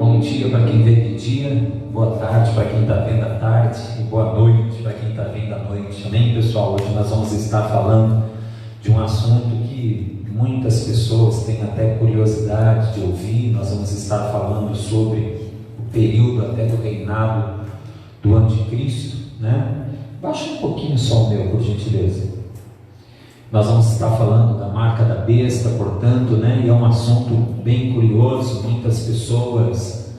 Bom dia para quem vê de dia, boa tarde para quem está vendo à tarde e boa noite para quem está vendo à noite. Amém, pessoal? Hoje nós vamos estar falando de um assunto que muitas pessoas têm até curiosidade de ouvir. Nós vamos estar falando sobre o período até do reinado do anticristo, né? Baixa um pouquinho só o meu, por gentileza. Nós vamos estar falando da marca da besta, portanto, né? E é um assunto bem curioso. Muitas pessoas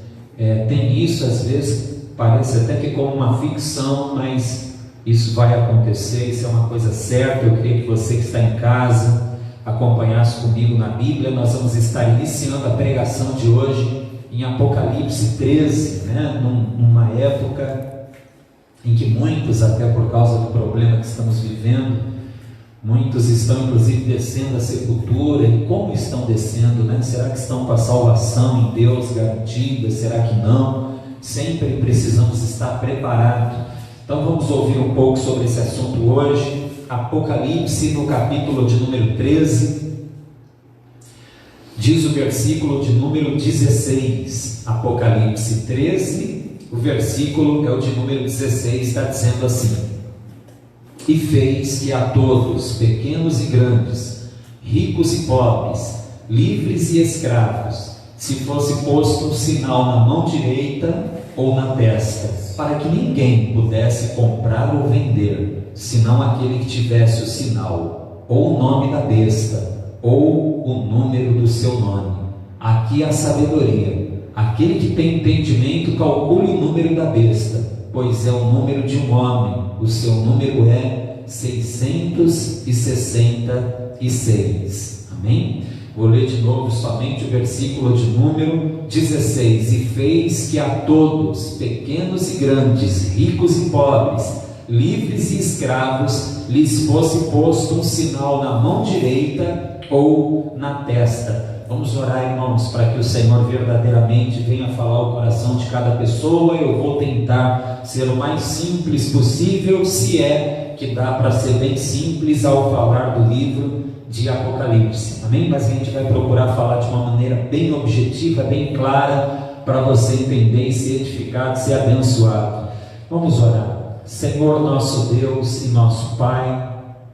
têm isso, às vezes parece até que como uma ficção, mas isso vai acontecer, isso é uma coisa certa. Eu queria que você que está em casa acompanhasse comigo na Bíblia. Nós vamos estar iniciando a pregação de hoje em Apocalipse 13, né? Numa época em que muitos, até por causa do problema que estamos vivendo, muitos estão inclusive descendo a sepultura. E como estão descendo, né? Será que estão com a salvação em Deus garantida? Será que não? Sempre precisamos estar preparados. Então vamos ouvir um pouco sobre esse assunto hoje. Apocalipse, no capítulo de número 13, diz o versículo de número 16. Apocalipse 13, o versículo é o de número 16, está dizendo assim: e fez que a todos, pequenos e grandes, ricos e pobres, livres e escravos, se fosse posto um sinal na mão direita ou na testa, para que ninguém pudesse comprar ou vender, senão aquele que tivesse o sinal, ou o nome da besta, ou o número do seu nome. Aqui a sabedoria. Aquele que tem entendimento, calcule o número da besta, pois é o número de um homem. O seu número é 666. Amém? Vou ler de novo somente o versículo de número 16. E fez que a todos, pequenos e grandes, ricos e pobres, livres e escravos, lhes fosse posto um sinal na mão direita ou na testa. Vamos orar, irmãos, para que o Senhor verdadeiramente venha falar o coração de cada pessoa. Eu vou tentar ser o mais simples possível, se é que dá para ser bem simples ao falar do livro de Apocalipse. Amém? Mas a gente vai procurar falar de uma maneira bem objetiva, bem clara, para você entender e ser edificado, ser abençoado. Vamos orar. Senhor, nosso Deus e nosso Pai,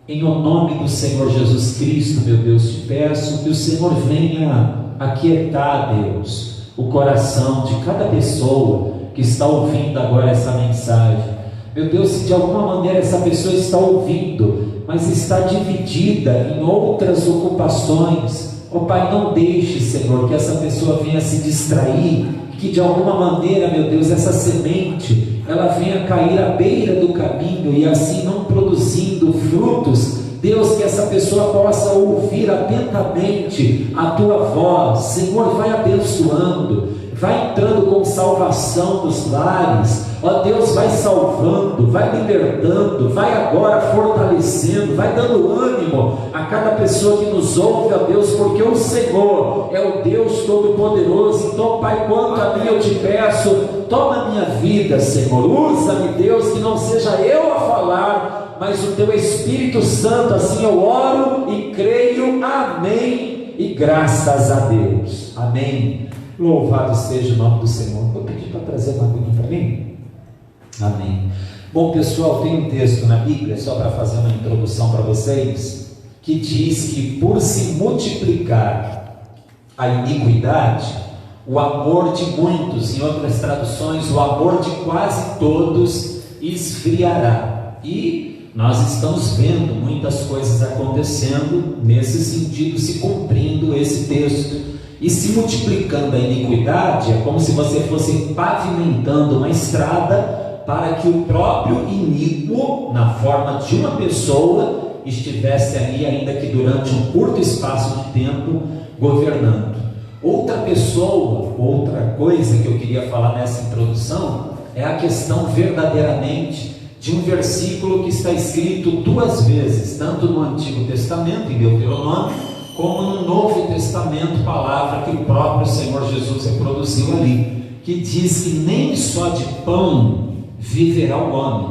em o nome do Senhor Jesus Cristo, meu Deus, te peço que o Senhor venha aquietar, Deus, o coração de cada pessoa que está ouvindo agora essa mensagem. Meu Deus, se de alguma maneira essa pessoa está ouvindo, mas está dividida em outras ocupações, ó Pai, não deixe, Senhor, que essa pessoa venha se distrair, que de alguma maneira, meu Deus, essa semente ela venha cair à beira do caminho e assim não produzindo frutos. Deus, que essa pessoa possa ouvir atentamente a Tua voz. Senhor, vai abençoando, vai entrando com salvação nos lares, ó Deus, vai salvando, vai libertando, vai agora fortalecendo, vai dando ânimo a cada pessoa que nos ouve, ó Deus, porque o Senhor é o Deus Todo-Poderoso. Então, Pai, quanto a mim eu te peço, toma a minha vida, Senhor, usa-me, Deus, que não seja eu a falar, mas o Teu Espírito Santo. Assim eu oro e creio, amém, e graças a Deus, amém. Louvado seja o nome do Senhor. Vou pedir para trazer uma aguinha para mim. Amém. Bom, pessoal, tem um texto na Bíblia, só para fazer uma introdução para vocês, que diz que por se multiplicar a iniquidade, o amor de muitos, em outras traduções, o amor de quase todos esfriará. E nós estamos vendo muitas coisas acontecendo nesse sentido, se cumprindo esse texto. E se multiplicando a iniquidade, é como se você fosse pavimentando uma estrada para que o próprio iníquo, na forma de uma pessoa, estivesse ali, ainda que durante um curto espaço de tempo, governando. Outra pessoa, outra coisa que eu queria falar nessa introdução, é a questão verdadeiramente de um versículo que está escrito duas vezes, tanto no Antigo Testamento, em Deuteronômio, como no Novo Testamento, palavra que o próprio Senhor Jesus reproduziu ali, que diz que nem só de pão viverá o homem,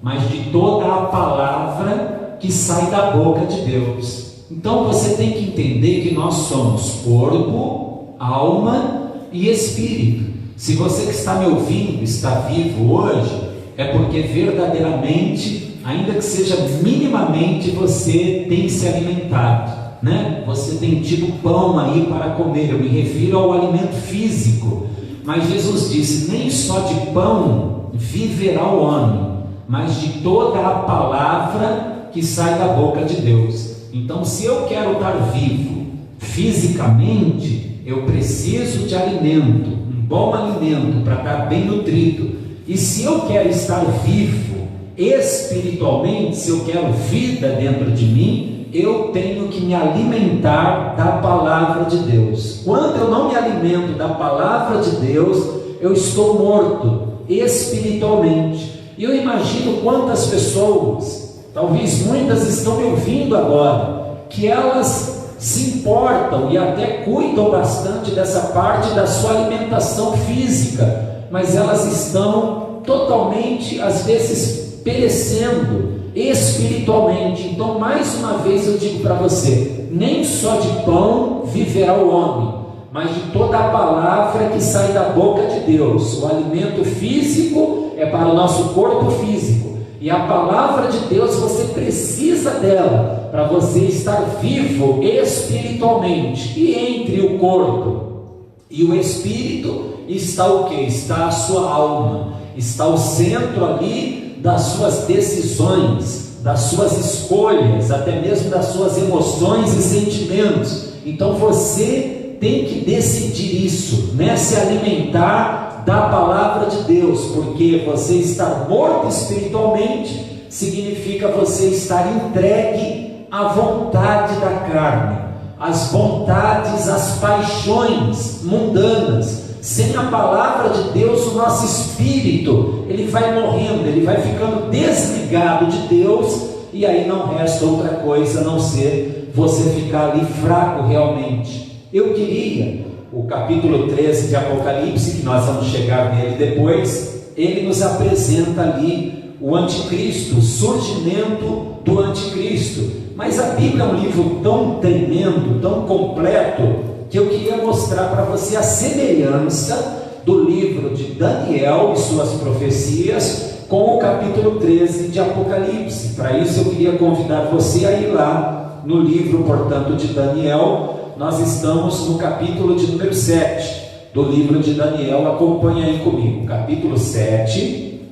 mas de toda a palavra que sai da boca de Deus. Então você tem que entender que nós somos corpo, alma e espírito. Se você que está me ouvindo está vivo hoje, é porque verdadeiramente, ainda que seja minimamente, você tem se alimentado, né? Você tem tido pão aí para comer. Eu me refiro ao alimento físico. Mas Jesus disse: nem só de pão viverá o homem, mas de toda a palavra que sai da boca de Deus. Então, se eu quero estar vivo fisicamente, eu preciso de alimento, um bom alimento para estar bem nutrido. E se eu quero estar vivo espiritualmente, se eu quero vida dentro de mim, eu tenho que me alimentar da palavra de Deus. Quando eu não me alimento da palavra de Deus, eu estou morto espiritualmente. E eu imagino quantas pessoas, talvez muitas estão me ouvindo agora, que elas se importam e até cuidam bastante dessa parte da sua alimentação física, mas elas estão totalmente, às vezes, perecendo espiritualmente. Então, mais uma vez eu digo para você: nem só de pão viverá o homem, mas de toda a palavra que sai da boca de Deus. O alimento físico é para o nosso corpo físico, e a palavra de Deus, você precisa dela para você estar vivo espiritualmente. E entre o corpo e o espírito está o que? Está a sua alma, está o centro ali das suas decisões, das suas escolhas, até mesmo das suas emoções e sentimentos. Então você tem que decidir isso, né? Se alimentar da palavra de Deus, porque você estar morto espiritualmente significa você estar entregue à vontade da carne, às vontades, às paixões mundanas. Sem a palavra de Deus, o nosso espírito, ele vai morrendo, ele vai ficando desligado de Deus, e aí não resta outra coisa a não ser você ficar ali fraco realmente. Eu queria, o capítulo 13 de Apocalipse, que nós vamos chegar nele depois, ele nos apresenta ali o anticristo, o surgimento do anticristo. Mas a Bíblia é um livro tão tremendo, tão completo, que eu queria mostrar para você a semelhança do livro de Daniel e suas profecias com o capítulo 13 de Apocalipse. Para isso eu queria convidar você a ir lá no livro, portanto, de Daniel. Nós estamos no capítulo de número 7 do livro de Daniel. Acompanhe aí comigo, capítulo 7.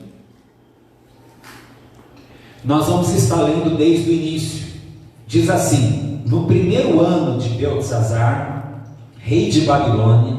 Nós vamos estar lendo desde o início. Diz assim: no primeiro ano de Beltesazar, rei de Babilônia,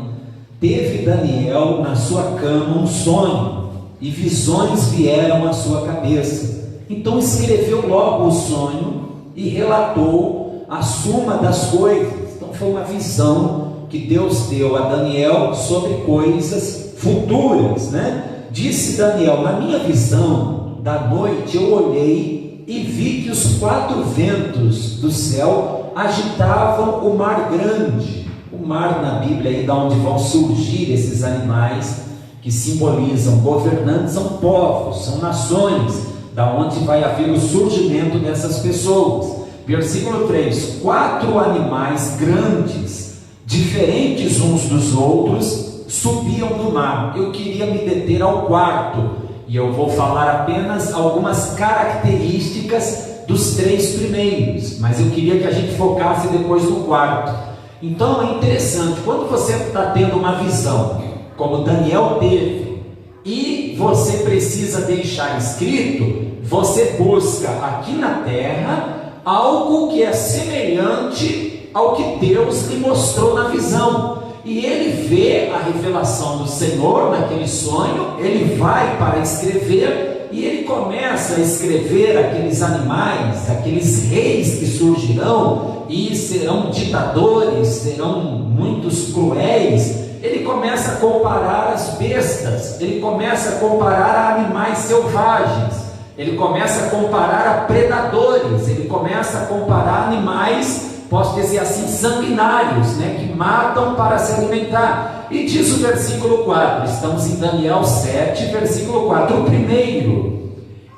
teve Daniel na sua cama um sonho, e visões vieram à sua cabeça. Então escreveu logo o sonho e relatou a suma das coisas. Então foi uma visão que Deus deu a Daniel sobre coisas futuras, né? Disse Daniel: na minha visão da noite eu olhei e vi que os 4 ventos do céu agitavam o mar grande. O mar na Bíblia, aí da onde vão surgir esses animais que simbolizam governantes, são povos, são nações, da onde vai haver o surgimento dessas pessoas. Versículo 3: 4 animais grandes, diferentes uns dos outros, subiam do mar. Eu queria me deter ao quarto, e eu vou falar apenas algumas características dos 3 primeiros, mas eu queria que a gente focasse depois no quarto. Então é interessante, quando você está tendo uma visão, como Daniel teve, e você precisa deixar escrito, você busca aqui na terra algo que é semelhante ao que Deus lhe mostrou na visão, e ele vê a revelação do Senhor naquele sonho, ele vai para escrever, e ele começa a escrever aqueles animais, aqueles reis que surgirão, e serão ditadores, serão muitos cruéis. Ele começa a comparar as bestas, ele começa a comparar a animais selvagens, ele começa a comparar a predadores, ele começa a comparar animais, posso dizer assim, sanguinários, né, que matam para se alimentar. E diz o versículo 4, estamos em Daniel 7, versículo 4, o primeiro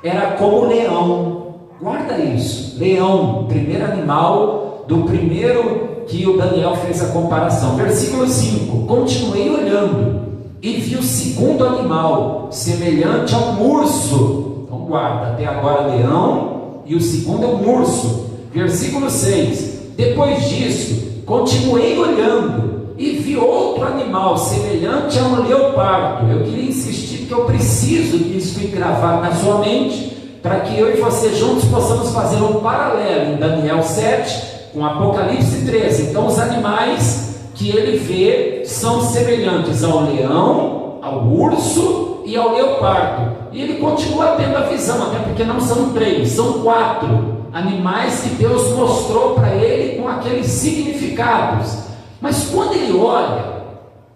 era como leão. Guarda isso, leão, primeiro animal do primeiro que o Daniel fez a comparação. Versículo 5: continuei olhando e vi o segundo animal, semelhante a um urso. Então guarda, até agora leão, e o segundo é um urso. Versículo 6: depois disso, continuei olhando e vi outro animal, semelhante a um leopardo. Eu queria insistir, porque eu preciso que isso fique gravado na sua mente, para que eu e você juntos possamos fazer um paralelo em Daniel 7 com Apocalipse 13. Então os animais que ele vê são semelhantes ao leão, ao urso e ao leopardo. E ele continua tendo a visão, até porque não são 3, são 4 animais que Deus mostrou para ele com aqueles significados. Mas quando ele olha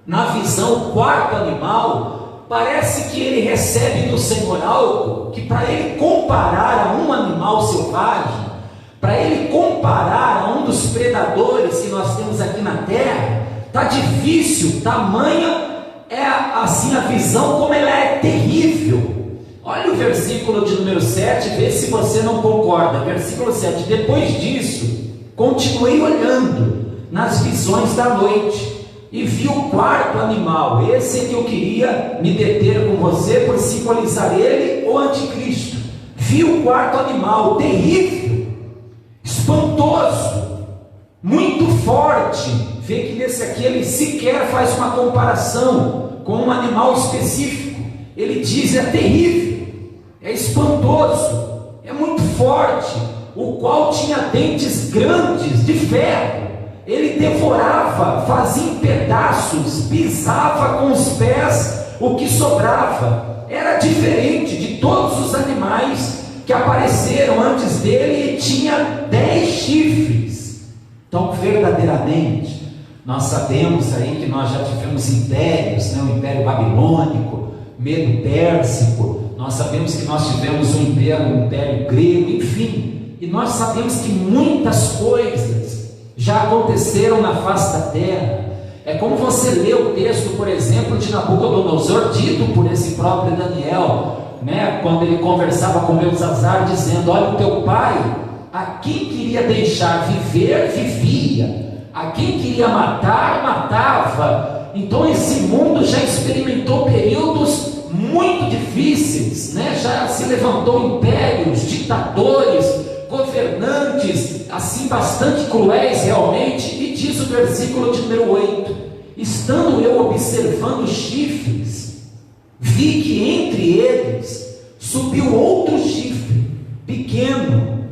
na visão o quarto animal, parece que ele recebe do Senhor algo que, para ele comparar a um animal selvagem, para ele comparar a um dos predadores que nós temos aqui na terra, está difícil. Tamanha é assim a visão, como ela é terrível. Olha o versículo de número 7, vê se você não concorda. Versículo 7: depois disso, continuei olhando nas visões da noite e vi o quarto animal. Esse é que eu queria me deter com você, por simbolizar ele, o anticristo. Vi o quarto animal, terrível, espantoso, muito forte. Vê que nesse aqui ele sequer faz uma comparação com um animal específico. Ele diz: é terrível, é espantoso, é muito forte, o qual tinha dentes grandes de ferro. Ele devorava, fazia em pedaços, pisava com os pés o que sobrava. Era diferente de todos os animais que apareceram antes dele, e tinha 10 chifres. Então, verdadeiramente, nós sabemos aí que nós já tivemos impérios, né? O Império Babilônico, Medo Pérsico, nós sabemos que nós tivemos um império grego, enfim, e nós sabemos que muitas coisas já aconteceram na face da terra. É como você lê o texto, por exemplo, de Nabucodonosor, dito por esse próprio Daniel, né? Quando ele conversava com Beltzazar, dizendo: olha, o teu pai, a quem queria deixar viver, vivia, a quem queria matar, matava. Então esse mundo já experimentou períodos muito difíceis, né? Já se levantou impérios, ditadores, governantes, assim, bastante cruéis realmente. E diz o versículo de número 8: estando eu observando os chifres, vi que entre eles subiu outro chifre, pequeno,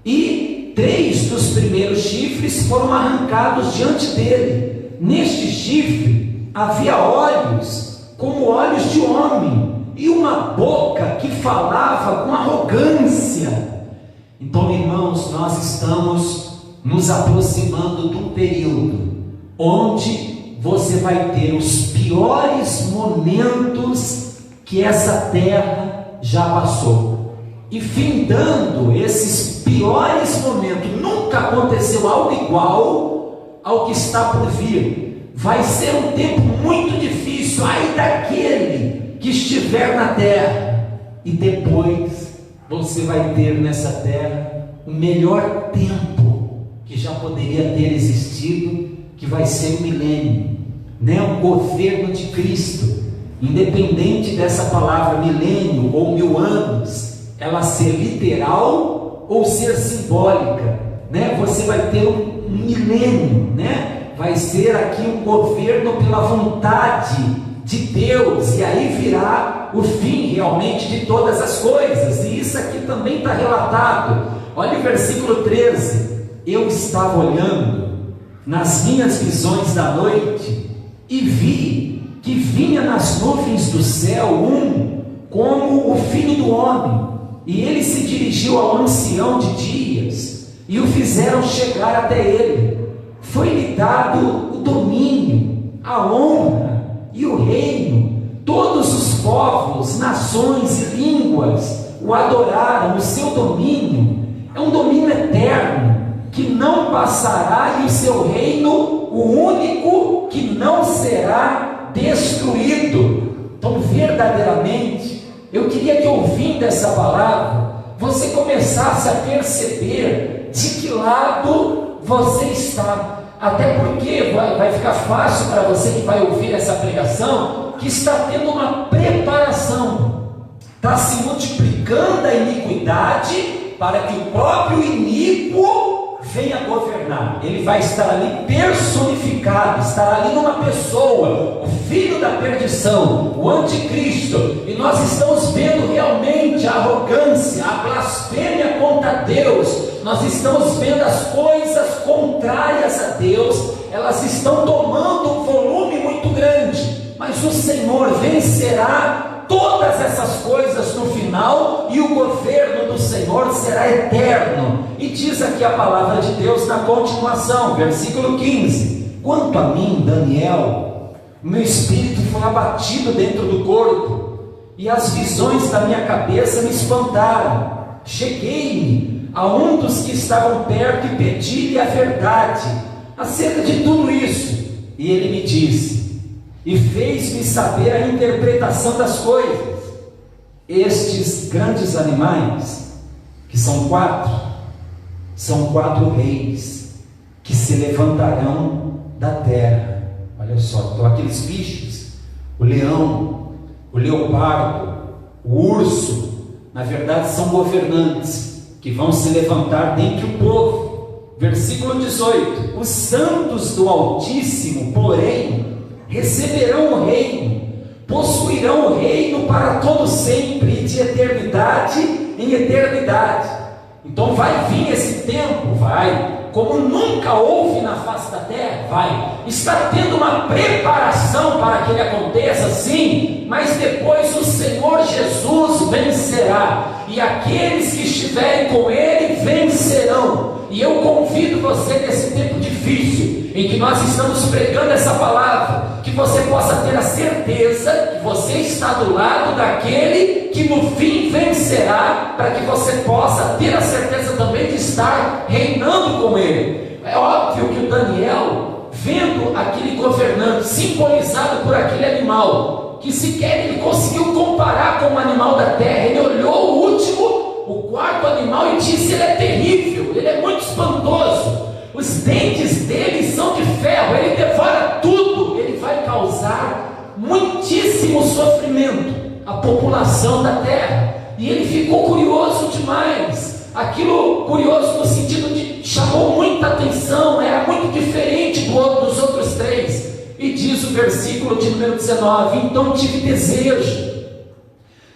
e 3 dos primeiros chifres foram arrancados diante dele. Neste chifre havia olhos como olhos de homem, e uma boca que falava com arrogância. Então, irmãos, nós estamos nos aproximando de um período onde você vai ter os piores momentos que essa terra já passou. E findando esses piores momentos, nunca aconteceu algo igual ao que está por vir. Vai ser um tempo muito difícil, ai daquele que estiver na terra. E depois você vai ter nessa terra o melhor tempo que já poderia ter existido, que vai ser o milênio, né? O governo de Cristo. Independente dessa palavra milênio ou 1000 anos, ela ser literal ou ser simbólica, né? Você vai ter um milênio, né? Vai ser aqui um governo pela vontade de Deus, e aí virá o fim realmente de todas as coisas. E isso aqui também está relatado. Olha o versículo 13: eu estava olhando nas minhas visões da noite e vi que vinha nas nuvens do céu um como o Filho do Homem, e ele se dirigiu ao ancião de dias e o fizeram chegar até ele. Foi-lhe dado o domínio, a honra e o reino. Todos os povos, nações e línguas o adoraram. O seu domínio é um domínio eterno, que não passará, e o seu reino, o único que não será destruído. Então, verdadeiramente, eu queria que, ouvindo essa palavra, você começasse a perceber de que lado você está. Até porque vai ficar fácil para você que vai ouvir essa pregação, que está tendo uma preparação, está se multiplicando a iniquidade para que o próprio iníquo venha governar. Ele vai estar ali personificado, estará ali numa pessoa, o filho da perdição, o anticristo, e nós estamos vendo realmente a arrogância, a blasfêmia contra Deus. Nós estamos vendo as coisas contrárias a Deus, elas estão tomando um volume muito grande, mas o Senhor vencerá todas essas coisas no final, e o governo do Senhor será eterno. E diz aqui a palavra de Deus na continuação, versículo 15: quanto a mim, Daniel, meu espírito foi abatido dentro do corpo, e as visões da minha cabeça me espantaram. Cheguei-me a um dos que estavam perto e pedi-lhe a verdade acerca de tudo isso, e ele me disse, e fez-me saber a interpretação das coisas. Estes grandes animais, que são quatro reis que se levantarão da terra. Olha só, então aqueles bichos, o leão, o leopardo, o urso, na verdade são governantes que vão se levantar dentre o povo. Versículo 18: os santos do Altíssimo, porém, receberão o reino, possuirão o reino para todo sempre, e de eternidade em eternidade. Então vai vir esse tempo, vai, como nunca houve na face da terra, vai, está tendo uma preparação para que ele aconteça, sim, mas depois o Senhor Jesus vencerá, e aqueles que estiverem com ele vencerão. E eu convido você nesse tempo difícil, em que nós estamos pregando essa palavra, que você possa ter a certeza que você está do lado daquele que no fim vencerá, para que você possa ter a certeza também de estar reinando com ele. É óbvio que o Daniel, vendo aquele governante simbolizado por aquele animal, que sequer ele conseguiu comparar com o animal da terra, ele olhou o último, o quarto animal, e disse: ele é terrível, ele é muito espantoso, os dentes dele são de ferro, ele devora tudo, ele vai causar muitíssimo sofrimento à população da terra. E ele ficou curioso demais, aquilo curioso no sentido de chamou muita atenção, era muito diferente dos outros três. E diz o versículo de número 19: então tive desejo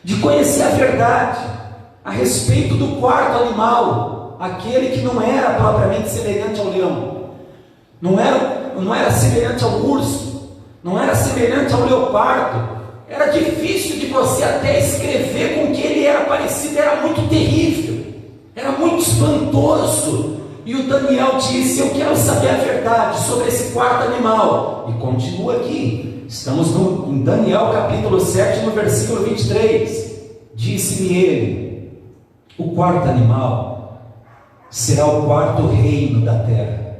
de conhecer a verdade a respeito do quarto animal, aquele que não era propriamente semelhante ao leão, não era semelhante ao urso, não era semelhante ao leopardo. Era difícil de você até escrever com que ele era parecido, era muito terrível, era muito espantoso. E o Daniel disse: eu quero saber a verdade sobre esse quarto animal. E continua aqui, estamos em Daniel capítulo 7, no versículo 23. Disse-me ele: o quarto animal será o quarto reino da terra,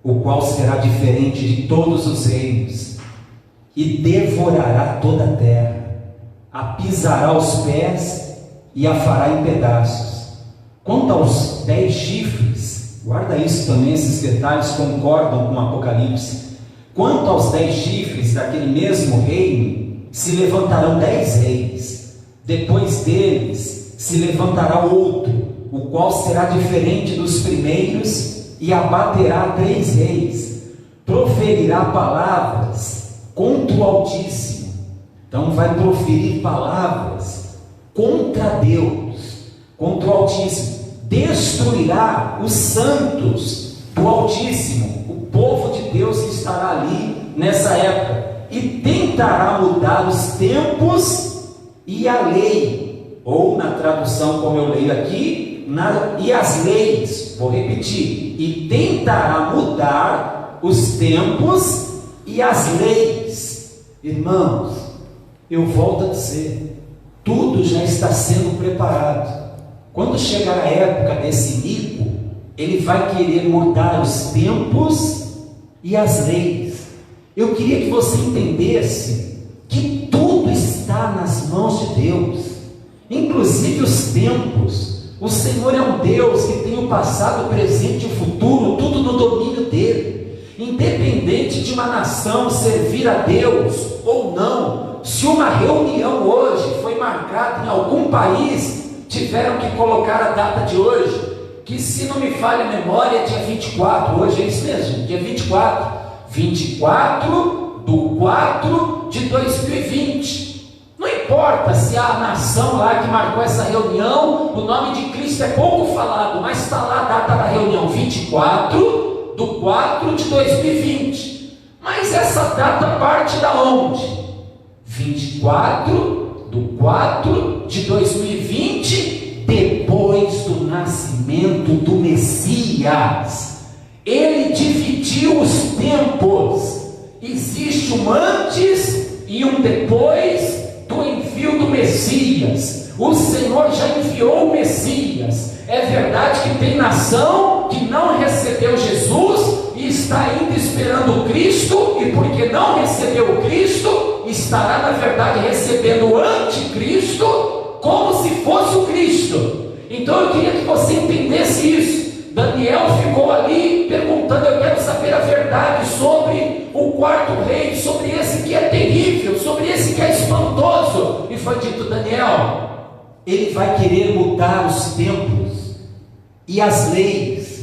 o qual será diferente de todos os reinos, e devorará toda a terra, a pisará aos pés e a fará em pedaços. Quanto aos 10 chifres, guarda isso também, esses detalhes concordam com o Apocalipse. Quanto aos 10 chifres daquele mesmo reino, se levantarão 10 reis, depois deles se levantará outro, o qual será diferente dos primeiros, e abaterá 3 reis, proferirá palavras contra o Altíssimo. Então vai proferir palavras contra Deus, contra o Altíssimo. Destruirá os santos do Altíssimo, o povo de Deus que estará ali nessa época, e tentará mudar os tempos e a lei, ou na tradução como eu leio aqui, e as leis. Vou repetir: e tentará mudar os tempos e as leis. Irmãos, eu volto a dizer, tudo já está sendo preparado. Quando chegar a época desse iníquo, ele vai querer mudar os tempos e as leis. Eu queria que você entendesse que tudo está nas mãos de Deus, inclusive os tempos. O Senhor é um Deus que tem o passado, o presente e o futuro, tudo no domínio dele. independente de uma nação servir a Deus ou não, se uma reunião hoje foi marcada em algum país, tiveram que colocar a data de hoje, que se não me falha a memória é dia 24, hoje é isso mesmo, dia 24/4/2020. Não importa se a nação lá que marcou essa reunião, o nome de Cristo é pouco falado, mas está lá a data da reunião, 24/4/2020. Mas essa data parte da onde? 24/4/2020, depois do nascimento do Messias. Ele dividiu os tempos. Existe um antes e um depois do envio do Messias. O Senhor já enviou o Messias. É verdade que tem nação que não recebeu Jesus e está ainda esperando o Cristo, e porque não recebeu o Cristo, estará na verdade recebendo o anticristo, como se fosse o Cristo. Então eu queria que você entendesse isso. Daniel ficou ali perguntando: eu quero saber a verdade sobre o quarto rei, sobre esse que é terrível, sobre esse que é espantoso. E foi dito: Daniel, ele vai querer mudar os tempos e as leis.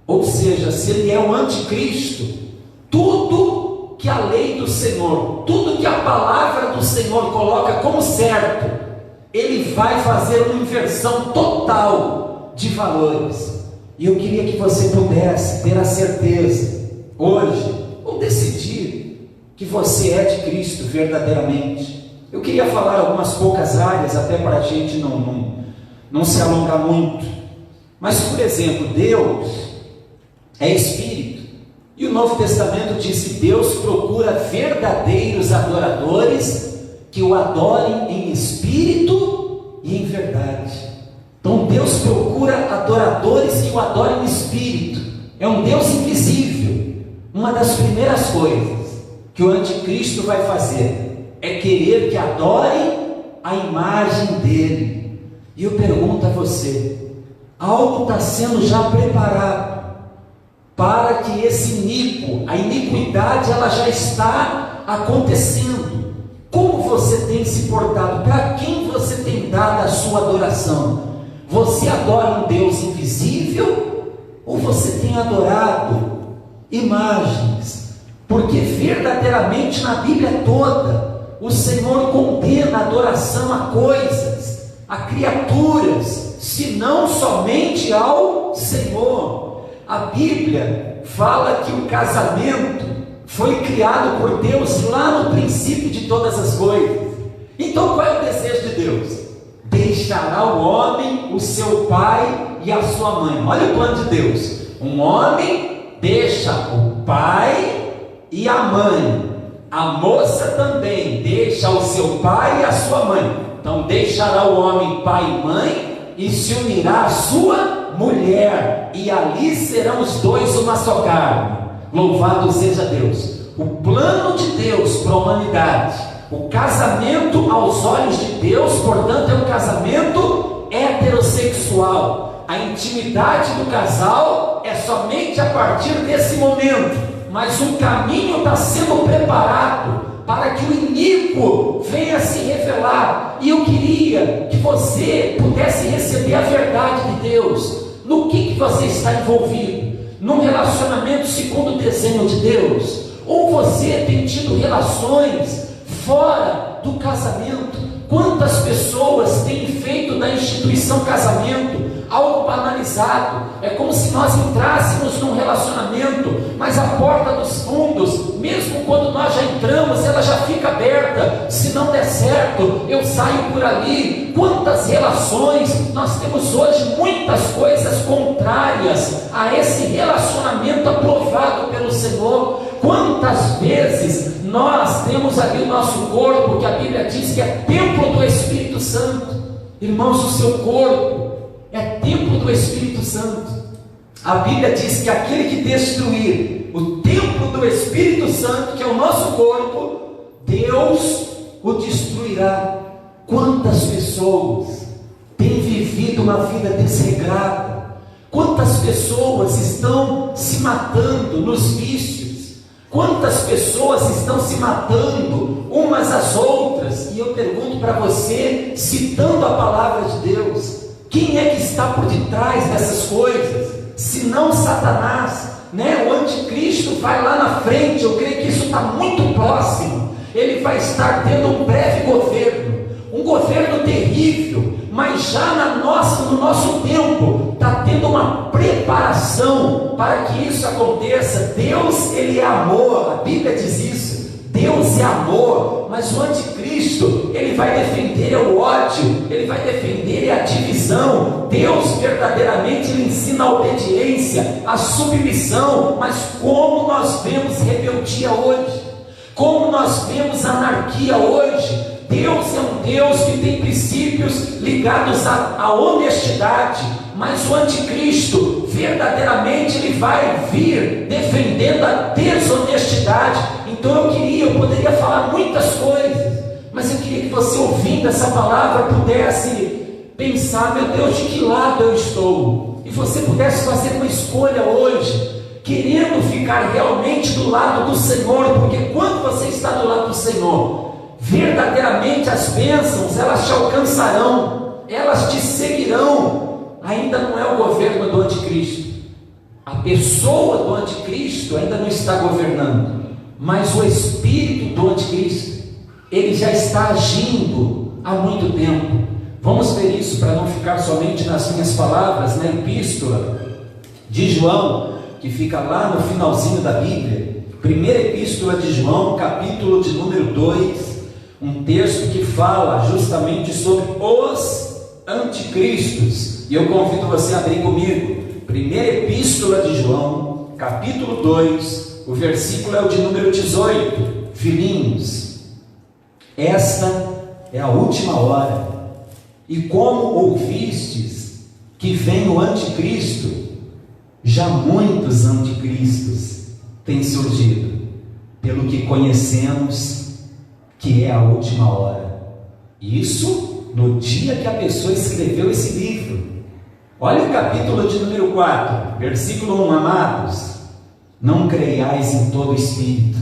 Ou seja, se ele é o anticristo, tudo que a lei do Senhor, tudo que a palavra do Senhor coloca como certo, ele vai fazer uma inversão total de valores. E eu queria que você pudesse ter a certeza, hoje, ou decidir, que você é de Cristo verdadeiramente. Eu queria falar algumas poucas áreas, até para a gente não se alongar muito. Mas, por exemplo, Deus é Espírito. E o Novo Testamento diz que Deus procura verdadeiros adoradores que o adorem em espírito e em verdade. Então Deus procura adoradores que o adorem em espírito. É um Deus invisível. Uma das primeiras coisas que o anticristo vai fazer é querer que adorem a imagem dele. E eu pergunto a você: algo está sendo já preparado para que esse a iniquidade, ela já está acontecendo? Como você tem se portado? Para quem você tem dado a sua adoração? Você adora um Deus invisível ou você tem adorado imagens? Porque verdadeiramente na Bíblia toda o Senhor condena a adoração a coisas, a criaturas, senão somente ao Senhor. A Bíblia fala que o casamento foi criado por Deus lá no princípio de todas as coisas. Então qual é o desejo de Deus? Deixará o homem o seu pai e a sua mãe. Olha o plano de Deus: um homem deixa o pai e a mãe, a moça também deixa o seu pai e a sua mãe. Então deixará o homem pai e mãe e se unirá à sua mulher, e ali serão os dois uma só carne. Louvado seja Deus. O plano de Deus para a humanidade, o casamento aos olhos de Deus, portanto, é um casamento heterossexual. A intimidade do casal é somente a partir desse momento, mas um caminho está sendo preparado para que o iníquo venha se revelar. E eu queria que você pudesse receber a verdade de Deus. No que você está envolvido? Num relacionamento segundo o desenho de Deus? Ou você tem tido relações fora do casamento? Quantas pessoas têm feito da instituição casamento algo banalizado? É como se nós entrássemos num relacionamento, mas a porta dos fundos, mesmo quando nós já entramos, ela já fica aberta. Se não der certo, eu saio por ali. Quantas relações nós temos hoje, muitas coisas contrárias a esse relacionamento aprovado pelo Senhor. Quantas vezes nós temos ali o nosso corpo, que a Bíblia diz que é templo do Espírito Santo. Irmãos, o seu corpo é templo do Espírito Santo. A Bíblia diz que aquele que destruir o templo do Espírito Santo, que é o nosso corpo, Deus o destruirá. Quantas pessoas têm vivido uma vida desregrada? Quantas pessoas estão se matando nos vícios? Quantas pessoas estão se matando umas às outras? E eu pergunto para você, citando a palavra de Deus, quem é que está por detrás dessas coisas? Se não Satanás, né? O anticristo vai lá na frente. Eu creio que isso está muito próximo. Ele vai estar tendo um breve governo, um governo terrível, mas já no nosso tempo está tendo uma preparação para que isso aconteça. Deus, Ele é amor, a Bíblia diz isso. Deus é amor, mas o anticristo, ele vai defender o ódio, ele vai defender a divisão. Deus verdadeiramente ele ensina a obediência, a submissão. Mas como nós vemos rebeldia hoje, como nós vemos anarquia hoje. Deus é um Deus que tem princípios ligados à honestidade, mas o anticristo verdadeiramente ele vai vir defendendo a desonestidade. Então eu poderia falar muitas coisas, mas eu queria que você, ouvindo essa palavra, pudesse pensar: meu Deus, de que lado eu estou? E você pudesse fazer uma escolha hoje, querendo ficar realmente do lado do Senhor, porque quando você está do lado do Senhor, verdadeiramente as bênçãos, elas te alcançarão, elas te seguirão. Ainda não é o governo do anticristo, a pessoa do anticristo ainda não está governando, mas o espírito do anticristo, ele já está agindo há muito tempo. Vamos ver isso para não ficar somente nas minhas palavras, na epístola de João, que fica lá no finalzinho da Bíblia, primeira epístola de João, capítulo de número 2, um texto que fala justamente sobre os anticristos. E eu convido você a abrir comigo, primeira epístola de João, capítulo 2, o versículo é o de número 18. Filhinhos, esta é a última hora, e como ouvistes que vem o anticristo, já muitos anticristos têm surgido, pelo que conhecemos que é a última hora. Isso no dia que a pessoa escreveu esse livro. Olha o capítulo de número 4, versículo 1. Amados, não creiais em todo espírito,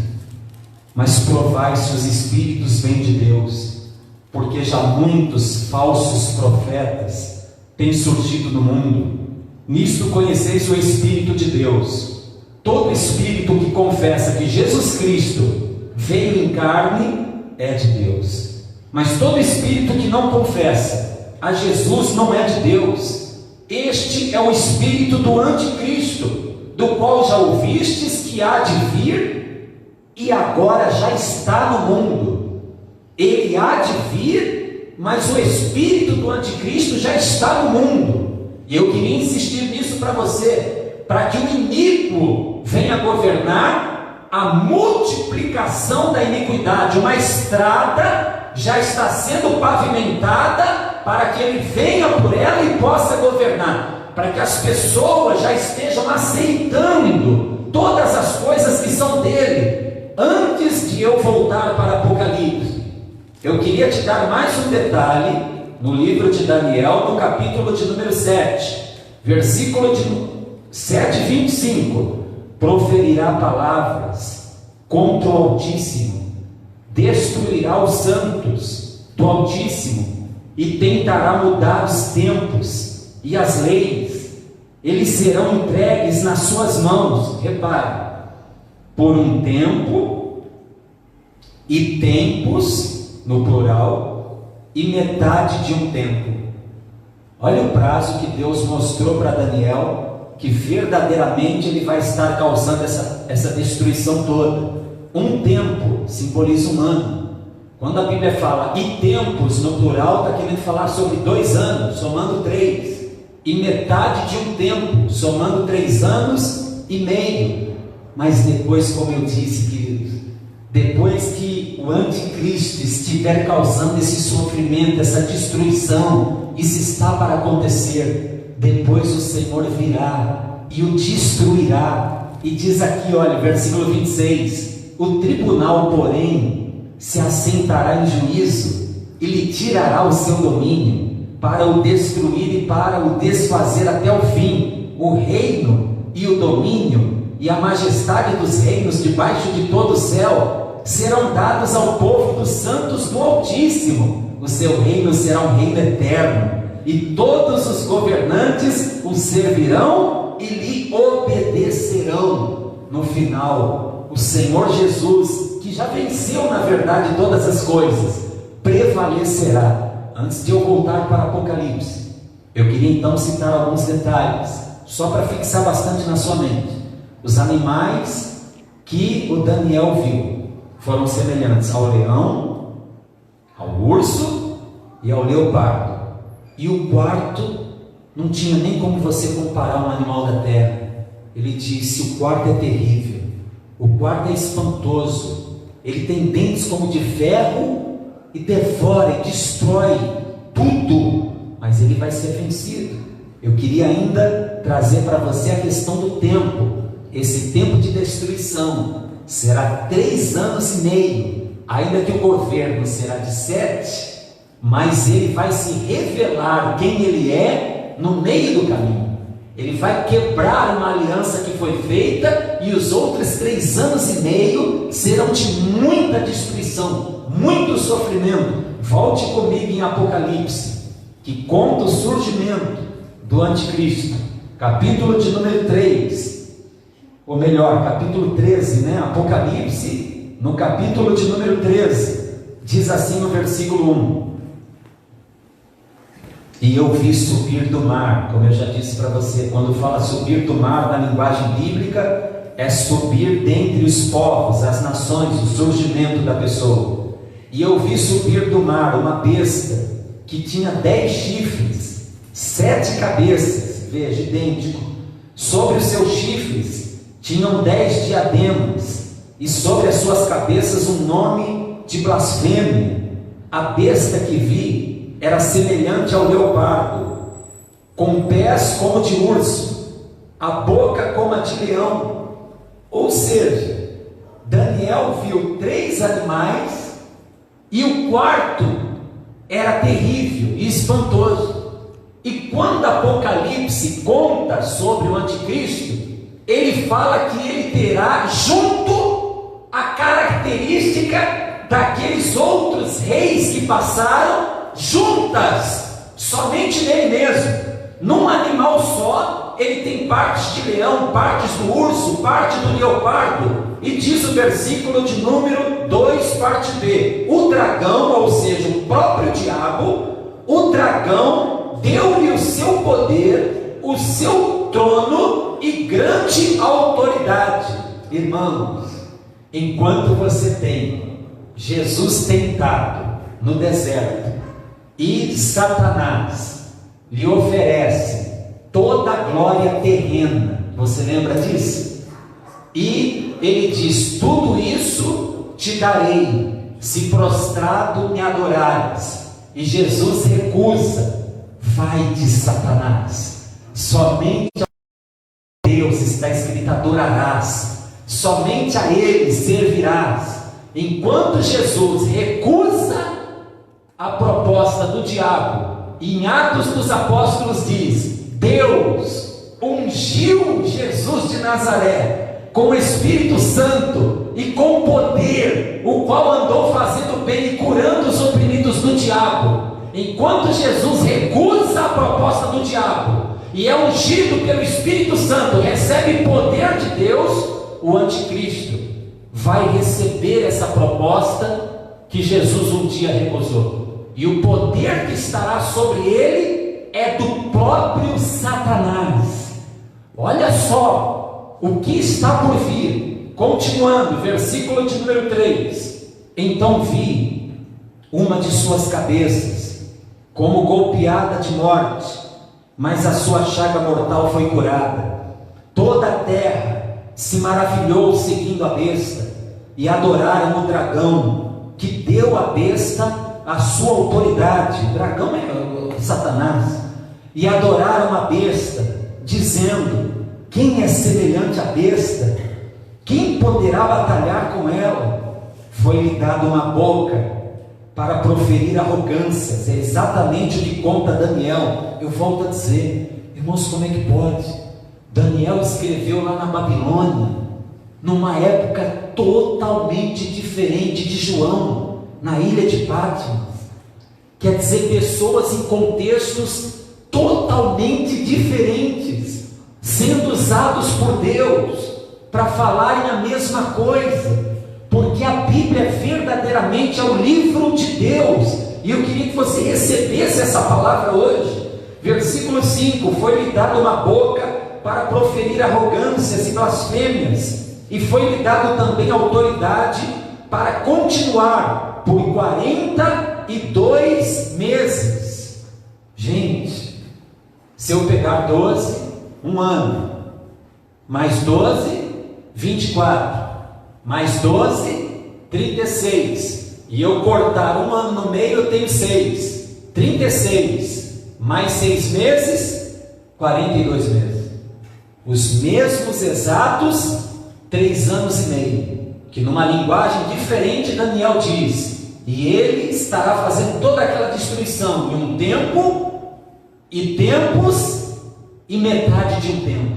mas provai se os espíritos vêm de Deus, porque já muitos falsos profetas têm surgido no mundo. Nisto conheceis o Espírito de Deus. Todo espírito que confessa que Jesus Cristo veio em carne é de Deus, mas todo espírito que não confessa a Jesus não é de Deus. Este é o espírito do anticristo, do qual já ouvistes que há de vir e agora já está no mundo. Ele há de vir, mas o espírito do anticristo já está no mundo. E eu queria insistir nisso para você, para que o iníquo venha governar, a multiplicação da iniquidade, uma estrada já está sendo pavimentada para que ele venha por ela e possa governar, para que as pessoas já estejam aceitando todas as coisas que são dele, antes de eu voltar para Apocalipse. Eu queria te dar mais um detalhe, no livro de Daniel, no capítulo de número 7, versículo de 7 e 25, proferirá palavras contra o Altíssimo, destruirá os santos do Altíssimo, e tentará mudar os tempos e as leis. Eles serão entregues nas suas mãos, repare, por um tempo e tempos, no plural, e metade de um tempo. Olha o prazo que Deus mostrou para Daniel, que verdadeiramente ele vai estar causando essa destruição toda. Um tempo simboliza um ano. Quando a Bíblia fala e tempos no plural, está querendo falar sobre 2 anos, somando 3, e metade de um tempo, somando 3 anos e meio. Mas depois, como eu disse, queridos, depois que o anticristo estiver causando esse sofrimento, essa destruição, isso está para acontecer, depois o Senhor virá e o destruirá. E diz aqui, olha, versículo 26, o tribunal, porém, se assentará em juízo e lhe tirará o seu domínio, para o destruir e para o desfazer até o fim. O reino e o domínio e a majestade dos reinos debaixo de todo o céu serão dados ao povo dos santos do Altíssimo. O seu reino será um reino eterno, e todos os governantes o servirão e lhe obedecerão. No final, o Senhor Jesus, que já venceu na verdade todas as coisas, prevalecerá. Antes de eu voltar para Apocalipse, eu queria então citar alguns detalhes, só para fixar bastante na sua mente. Os animais que o Daniel viu foram semelhantes ao leão, ao urso e ao leopardo. E o quarto não tinha nem como você comparar um animal da terra. Ele disse: o quarto é terrível, o quarto é espantoso, ele tem dentes como de ferro e devora e destrói tudo, mas ele vai ser vencido. Eu queria ainda trazer para você a questão do tempo. Esse tempo de destruição será 3 anos e meio, ainda que o governo será de 7, mas ele vai se revelar quem ele é no meio do caminho. Ele vai quebrar uma aliança que foi feita, e os outros 3 anos e meio serão de muita destruição, muito sofrimento. Volte comigo em Apocalipse, que conta o surgimento do anticristo, capítulo de número 3, ou melhor, capítulo 13, Apocalipse, no capítulo de número 13, diz assim no versículo 1: e eu vi subir do mar. Como eu já disse para você, quando fala subir do mar na linguagem bíblica, é subir dentre os povos, as nações, o surgimento da pessoa. E eu vi subir do mar uma besta que tinha 10 chifres, 7 cabeças, veja, idêntico. Sobre os seus chifres tinham 10 diademas, e sobre as suas cabeças um nome de blasfêmia. A besta que vi era semelhante ao leopardo, com pés como de urso, a boca como a de leão. Ou seja, Daniel viu 3 animais, e o quarto era terrível e espantoso. E quando Apocalipse conta sobre o anticristo, ele fala que ele terá junto a característica daqueles outros reis que passaram, juntas, somente nele mesmo. Num animal só, ele tem partes de leão, partes do urso, parte do leopardo. E diz o versículo de número 2, parte B: o dragão, ou seja, o próprio diabo, o dragão deu-lhe o seu poder, o seu trono e grande autoridade. Irmãos, enquanto você tem Jesus tentado no deserto, e Satanás lhe oferece toda a glória terrena, você lembra disso? E ele diz: tudo isso te darei, se prostrado me adorares. E Jesus recusa: vai-te, Satanás, somente a Deus, está escrito, adorarás, somente a Ele servirás. Enquanto Jesus recusa a proposta do diabo, em Atos dos Apóstolos diz: Deus ungiu Jesus de Nazaré com o Espírito Santo e com poder, o qual andou fazendo bem e curando os oprimidos do diabo. Enquanto Jesus recusa a proposta do diabo e é ungido pelo Espírito Santo, recebe poder de Deus, o anticristo vai receber essa proposta que Jesus um dia recusou, e o poder que estará sobre ele é do próprio Satanás. Olha só o que está por vir. Continuando, versículo de número 3: então vi uma de suas cabeças como golpeada de morte, mas a sua chaga mortal foi curada. Toda a terra se maravilhou seguindo a besta, e adoraram o dragão, que deu à besta a sua autoridade. O dragão é Satanás. E adoraram a besta, dizendo: quem é semelhante à besta? Quem poderá batalhar com ela? Foi-lhe dada uma boca para proferir arrogâncias. É exatamente o que conta Daniel. Eu volto a dizer, irmãos, como é que pode? Daniel escreveu lá na Babilônia, numa época totalmente diferente de João, na ilha de Patmos. Quer dizer, pessoas em contextos totalmente diferentes, sendo usados por Deus para falarem a mesma coisa, porque a Bíblia verdadeiramente é o livro de Deus. E eu queria que você recebesse essa palavra hoje. Versículo 5: foi-lhe dada uma boca para proferir arrogâncias e blasfêmias, e foi-lhe dado também autoridade para continuar por 42 meses. Gente, se eu pegar 12, um ano, mais 12, 24, mais 12, 36, e eu cortar um ano no meio, eu tenho 6, 36, mais 6 meses, 42 meses. Os mesmos exatos 3 anos e meio, que numa linguagem diferente Daniel diz, e ele estará fazendo toda aquela destruição em um tempo, e tempos, e metade de um tempo.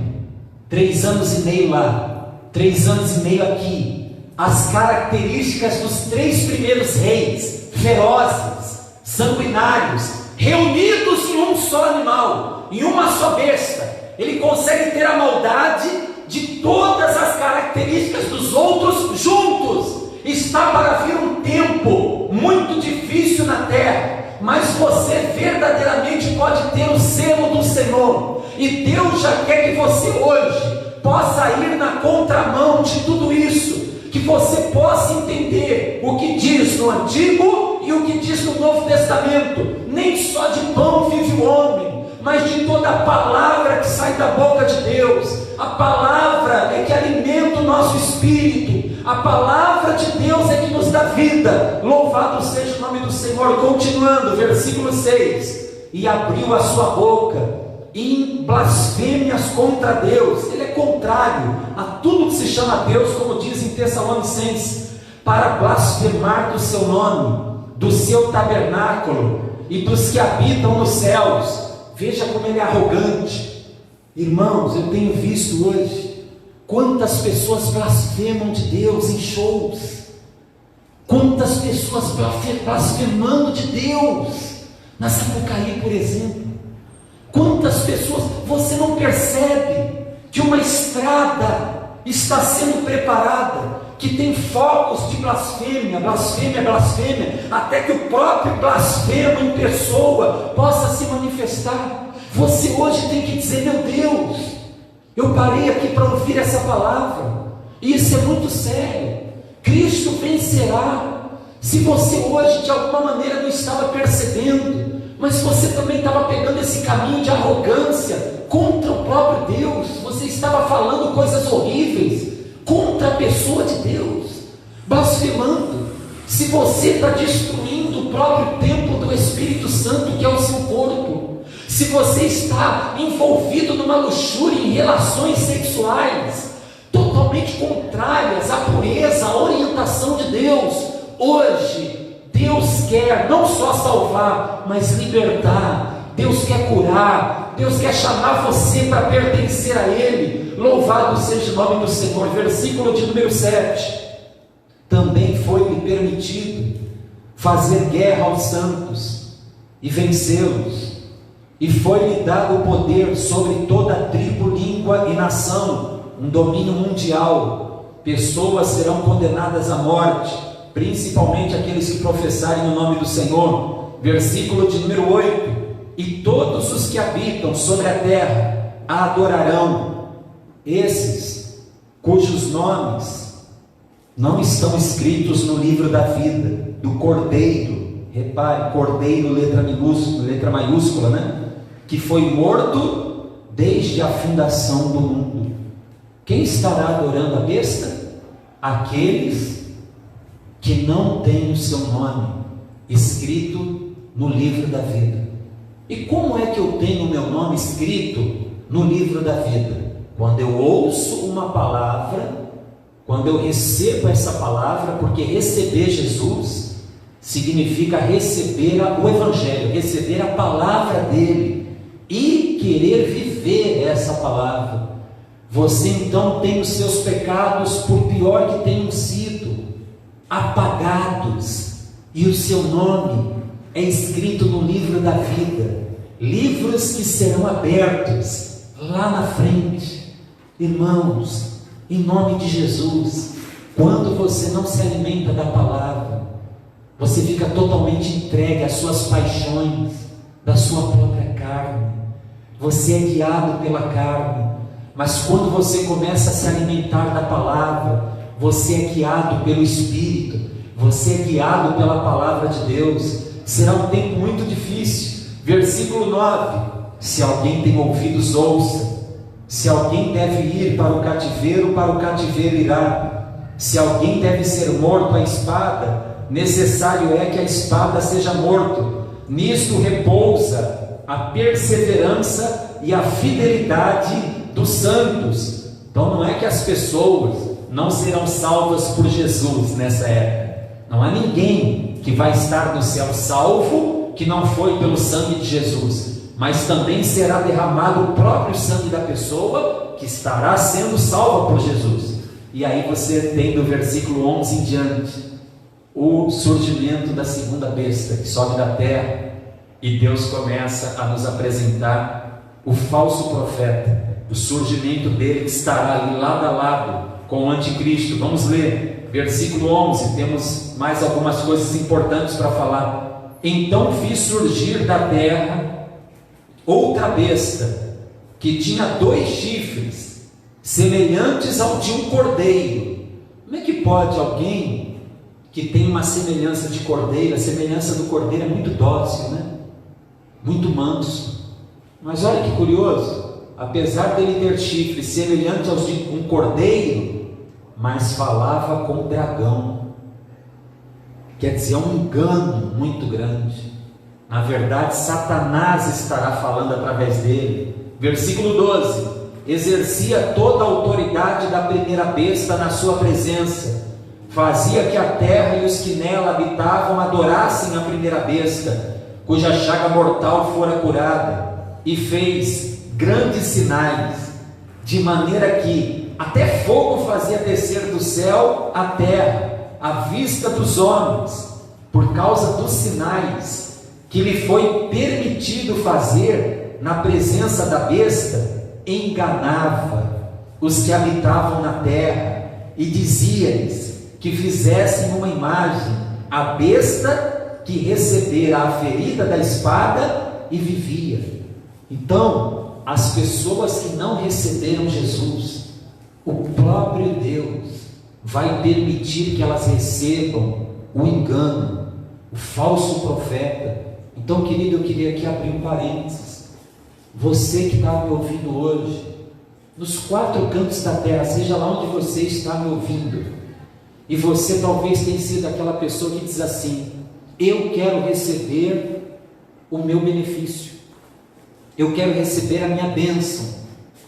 3 anos e meio lá, 3 anos e meio aqui. As características dos 3 primeiros reis, ferozes, sanguinários, reunidos em um só animal, em uma só besta. Ele consegue ter a maldade de todas as características dos outros juntos. Está para vir um tempo muito difícil na terra, mas você verdadeiramente pode ter o selo do Senhor, e Deus já quer que você hoje possa ir na contramão de tudo isso, que você possa entender o que diz no Antigo e o que diz no Novo Testamento. Nem só de pão vive o homem, mas de toda a palavra que sai da boca de Deus. A palavra é que alimenta o nosso espírito, a palavra de Deus é que nos dá vida. Louvado seja o nome do Senhor. Continuando, versículo 6: e abriu a sua boca em blasfêmias contra Deus. Ele é contrário a tudo que se chama Deus, como diz em Tessalonicenses, para blasfemar do seu nome, do seu tabernáculo e dos que habitam nos céus. Veja como ele é arrogante. Irmãos, eu tenho visto hoje quantas pessoas blasfemam de Deus em shows, quantas pessoas blasfemando de Deus na Sapucaí, por exemplo. Quantas pessoas, você não percebe que uma estrada está sendo preparada, que tem focos de blasfêmia, até que o próprio blasfemo em pessoa possa se manifestar. Você hoje tem que dizer: meu Deus, eu parei aqui para ouvir essa palavra, e isso é muito sério. Cristo vencerá. Se você hoje de alguma maneira não estava percebendo, mas você também estava pegando esse caminho de arrogância contra o próprio Deus, você estava falando coisas horríveis contra a pessoa de Deus, blasfemando. Se você está destruindo o próprio templo do Espírito Santo, que é o seu corpo, se você está envolvido numa luxúria em relações sexuais totalmente contrárias à pureza, à orientação de Deus, hoje Deus quer não só salvar, mas libertar. Deus quer curar. Deus quer chamar você para pertencer a Ele. Louvado seja o nome do Senhor. Versículo de número 7. Também foi-lhe permitido fazer guerra aos santos e vencê-los, e foi-lhe dado o poder sobre toda a tribo, língua e nação, um domínio mundial. Pessoas serão condenadas à morte, principalmente aqueles que professarem o nome do Senhor. Versículo de número 8: e todos os que habitam sobre a terra a adorarão, esses cujos nomes não estão escritos no livro da vida do Cordeiro. Repare, Cordeiro, letra minúscula, letra maiúscula, né? Que foi morto desde a fundação do mundo. Quem estará adorando a besta? Aqueles que não têm o seu nome escrito no livro da vida. E como é que eu tenho o meu nome escrito no livro da vida? Quando eu ouço uma palavra, quando eu recebo essa palavra, porque receber Jesus significa receber o Evangelho, receber a palavra dele e querer viver essa palavra. você então tem os seus pecados, por pior que tenham sido, apagados, e o seu nome é escrito no livro da vida, livros que serão abertos lá na frente. Irmãos, em nome de Jesus, quando você não se alimenta da palavra, você fica totalmente entregue às suas paixões, da sua própria carne, você é guiado pela carne. Mas quando você começa a se alimentar da palavra, você é guiado pelo Espírito, você é guiado pela palavra de Deus. Será um tempo muito difícil. Versículo 9: se alguém tem ouvidos, ouça. Se alguém deve ir para o cativeiro irá. Se alguém deve ser morto à espada, necessário é que a espada seja morto. Nisto repousa a perseverança e a fidelidade dos santos. Então não é que as pessoas não serão salvas por Jesus nessa época. Não há ninguém que vai estar no céu salvo que não foi pelo sangue de Jesus, mas também será derramado o próprio sangue da pessoa que estará sendo salva por Jesus. E aí você tem do versículo 11 em diante o surgimento da segunda besta que sobe da terra, e Deus começa a nos apresentar o falso profeta. O surgimento dele estará ali lado a lado com o anticristo. Vamos ler, versículo 11, temos mais algumas coisas importantes para falar. Então fiz surgir da terra outra besta, que tinha 2 chifres, semelhantes ao de um cordeiro. Como é que pode alguém que tem uma semelhança de cordeiro? A semelhança do cordeiro é muito dócil, né? Muito manso. Mas olha que curioso, apesar dele ter chifres semelhantes aos de um cordeiro, mas falava com o dragão. Quer dizer, é um engano muito grande. Na verdade, Satanás estará falando através dele. Versículo 12: exercia toda a autoridade da primeira besta na sua presença, fazia que a terra e os que nela habitavam adorassem a primeira besta, cuja chaga mortal fora curada, e fez grandes sinais, de maneira que até fogo fazia descer do céu à terra, à vista dos homens. Por causa dos sinais que lhe foi permitido fazer na presença da besta, enganava os que habitavam na terra, e dizia-lhes que fizessem uma imagem à besta que recebera a ferida da espada e vivia. Então, as pessoas que não receberam Jesus, o próprio Deus vai permitir que elas recebam o engano, o falso profeta. Então, querido, eu queria aqui abrir um parênteses. Você que está me ouvindo hoje, nos 4 cantos da terra, seja lá onde você está me ouvindo, e você talvez tenha sido aquela pessoa que diz assim: eu quero receber o meu benefício, eu quero receber a minha bênção,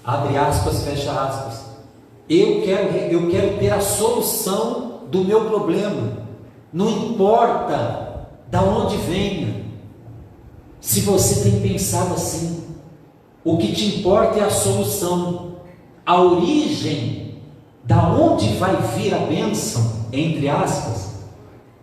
abre aspas, fecha aspas, eu quero ter a solução do meu problema, não importa da onde venha. Se você tem pensado assim, o que te importa é a solução, a origem, da onde vai vir a bênção, entre aspas,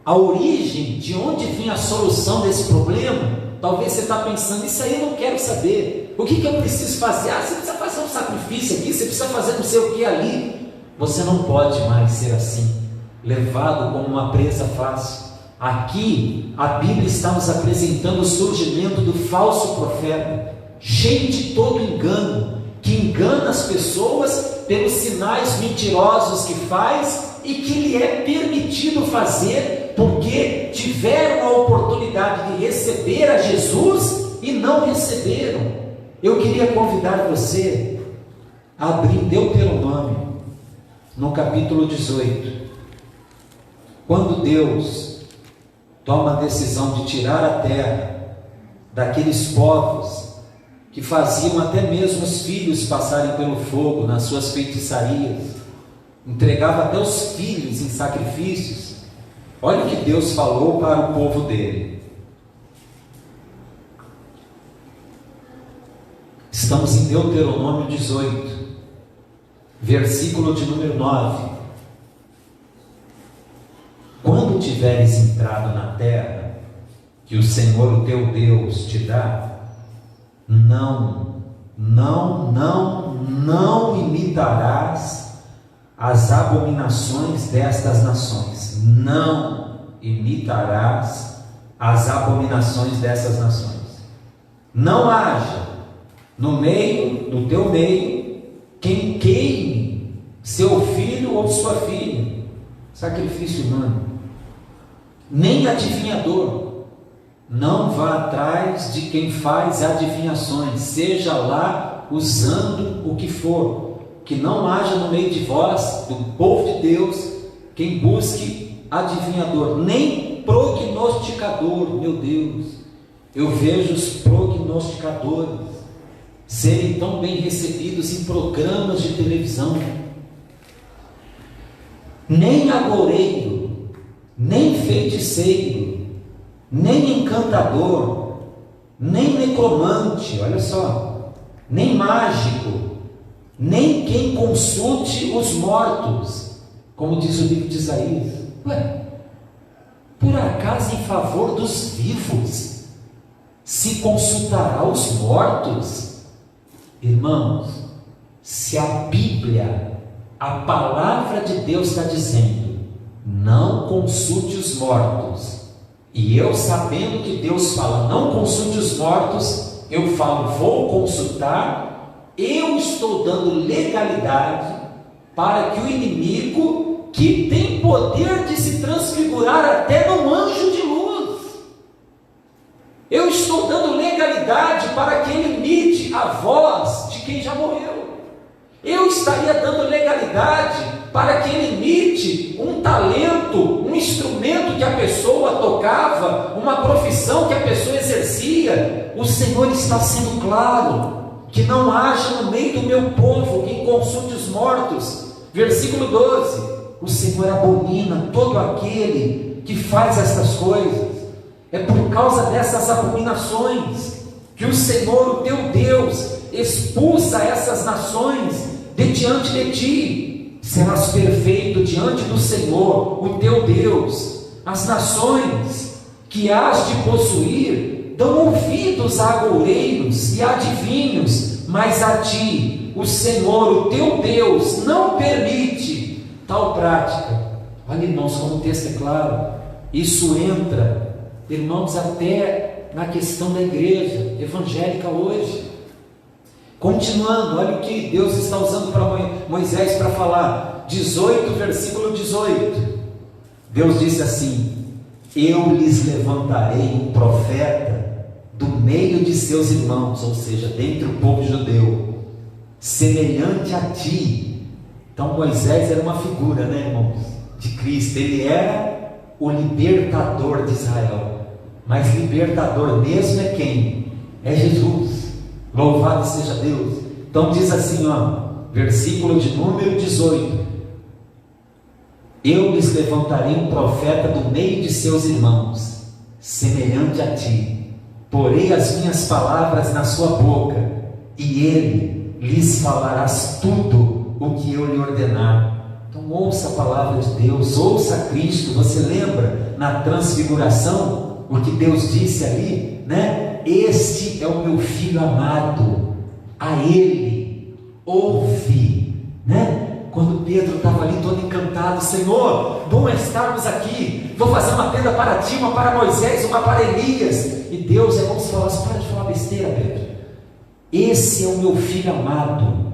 a origem de onde vem a solução desse problema. Talvez você está pensando: isso aí eu não quero saber, o que eu preciso fazer? Você precisa fazer um sacrifício aqui, você precisa fazer não sei o que ali. Você não pode mais ser assim, levado como uma presa fácil. Aqui a Bíblia está nos apresentando o surgimento do falso profeta, cheio de todo engano, que engana as pessoas pelos sinais mentirosos que faz e que lhe é permitido fazer, porque tiveram a oportunidade de receber a Jesus e não receberam. Eu queria convidar você a abrir Deuteronômio, no capítulo 18, quando Deus toma a decisão de tirar a terra daqueles povos que faziam até mesmo os filhos passarem pelo fogo nas suas feitiçarias, entregava até os filhos em sacrifícios. Olha o que Deus falou para o povo dele. Estamos em Deuteronômio 18. versículo de número 9. Quando tiveres entrado na terra, que o Senhor, o teu Deus, te dá, não imitarás as abominações destas nações. Não imitarás as abominações dessas nações. Não haja no teu meio, quem queime seu filho ou sua filha, sacrifício humano, nem adivinhador. Não vá atrás de quem faz adivinhações, seja lá usando o que for, que não haja no meio de vós, do povo de Deus, quem busque adivinhador, nem prognosticador. Meu Deus, eu vejo os prognosticadores serem tão bem recebidos em programas de televisão. Nem agoureiro, nem feiticeiro, nem encantador, nem necromante, olha só, nem mágico, nem quem consulte os mortos, como diz o livro de Isaías. Por acaso em favor dos vivos se consultará os mortos? Irmãos, se a Bíblia, a palavra de Deus está dizendo, não consulte os mortos, e eu, sabendo que Deus fala, não consulte os mortos, eu falo, vou consultar, eu estou dando legalidade para que o inimigo, que tem poder de se transfigurar até num anjo de luz, eu estou dando legalidade para que ele imite a voz de quem já morreu. Eu estaria dando legalidade para que ele imite um talento, um instrumento que a pessoa tocava, uma profissão que a pessoa exercia. O Senhor está sendo claro, que não haja no meio do meu povo quem consulte os mortos. Versículo 12, o Senhor abomina todo aquele que faz estas coisas. É por causa dessas abominações que o Senhor, o teu Deus, expulsa essas nações de diante de ti. Serás perfeito diante do Senhor, o teu Deus. As nações que hás de possuir dão ouvidos a agoureiros e a adivinhos, mas a ti, o Senhor, o teu Deus, não permite tal prática. Olha, irmãos, como o texto é claro, isso entra, irmãos, até na questão da igreja evangélica hoje. Continuando, olha o que Deus está usando para Moisés para falar, 18, versículo 18, Deus disse assim, eu lhes levantarei um profeta do meio de seus irmãos, ou seja, dentre o povo judeu, semelhante a ti. Então Moisés era uma figura, né, irmãos, de Cristo. Ele era o libertador de Israel, mas libertador mesmo é quem? É Jesus. Louvado seja Deus. Então diz assim, versículo de número 18, eu lhes levantarei um profeta do meio de seus irmãos, semelhante a ti, porei as minhas palavras na sua boca, e ele lhes falarás tudo o que eu lhe ordenar. Então ouça a palavra de Deus, ouça Cristo. Você lembra na transfiguração o que Deus disse ali, né? Este é o meu filho amado, a ele ouve, né? Quando Pedro estava ali todo encantado, Senhor, bom estarmos aqui, vou fazer uma tenda para ti, uma para Moisés, uma para Elias. E Deus, é como se falasse, para de falar besteira, Pedro, esse é o meu filho amado,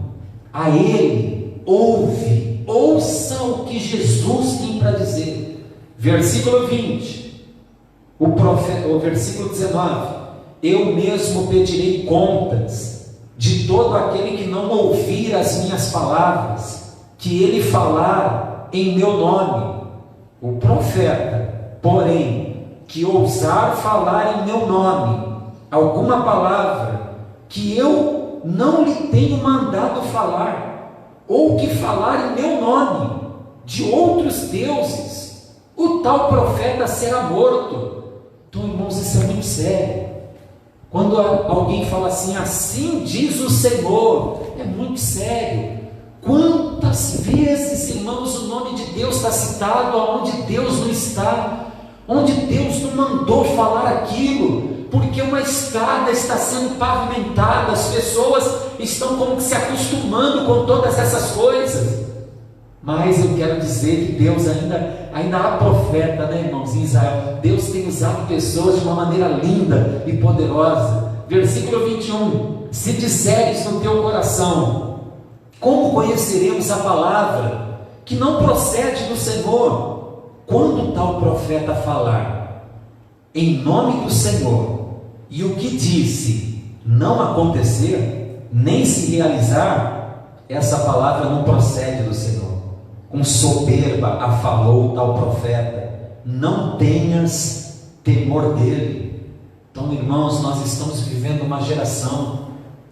a ele ouve, ouça o que Jesus tem para dizer. Versículo 20, o versículo 19, eu mesmo pedirei contas de todo aquele que não ouvir as minhas palavras, que ele falar em meu nome. O profeta, porém, que ousar falar em meu nome alguma palavra que eu não lhe tenho mandado falar, ou que falar em meu nome de outros deuses, o tal profeta será morto. Então, irmãos, isso é muito sério. Quando alguém fala assim, assim diz o Senhor, é muito sério. Quanta Quantas vezes, irmãos, o nome de Deus está citado aonde Deus não está, onde Deus não mandou falar aquilo, porque uma estrada está sendo pavimentada, as pessoas estão como que se acostumando com todas essas coisas. Mas eu quero dizer que Deus ainda há profeta, né, irmãos, em Israel. Deus tem usado pessoas de uma maneira linda e poderosa. Versículo 21: se disseres no teu coração, como conheceremos a palavra que não procede do Senhor? Quando tal profeta falar em nome do Senhor, e o que disse não acontecer, nem se realizar, essa palavra não procede do Senhor. Com soberba a falou tal profeta, não tenhas temor dele. Então, irmãos, nós estamos vivendo uma geração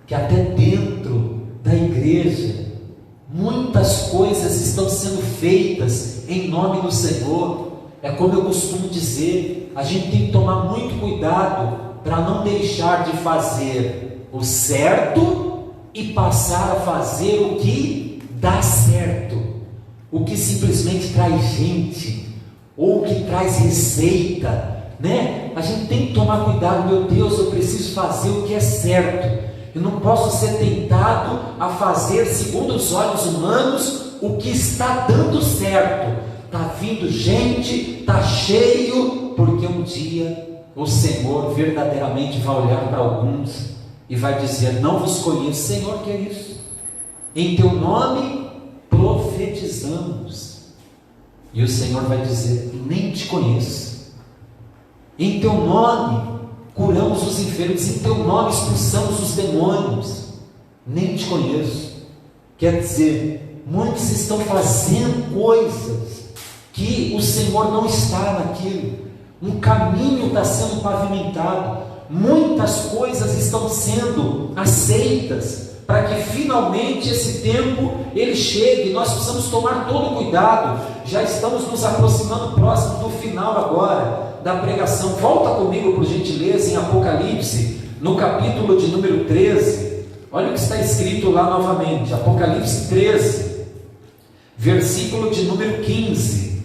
que até dentro da igreja, muitas coisas estão sendo feitas em nome do Senhor. É como eu costumo dizer, a gente tem que tomar muito cuidado para não deixar de fazer o certo e passar a fazer o que dá certo, o que simplesmente traz gente, ou o que traz receita, né? A gente tem que tomar cuidado. Meu Deus, eu preciso fazer o que é certo, eu não posso ser tentado a fazer segundo os olhos humanos o que está dando certo. Está vindo gente, está cheio, porque um dia o Senhor verdadeiramente vai olhar para alguns e vai dizer: não vos conheço. Senhor, que é isso? Em teu nome profetizamos. E o Senhor vai dizer: nem te conheço. Em teu nome curamos os enfermos, em teu nome expulsamos os demônios, nem te conheço. Quer dizer, muitos estão fazendo coisas que o Senhor não está naquilo. Um caminho está sendo pavimentado, muitas coisas estão sendo aceitas, para que finalmente esse tempo ele chegue. Nós precisamos tomar todo cuidado. Já estamos nos aproximando próximo do final agora da pregação. Volta comigo, por gentileza, em Apocalipse, no capítulo de número 13. Olha o que está escrito lá novamente, Apocalipse 13, versículo de número 15.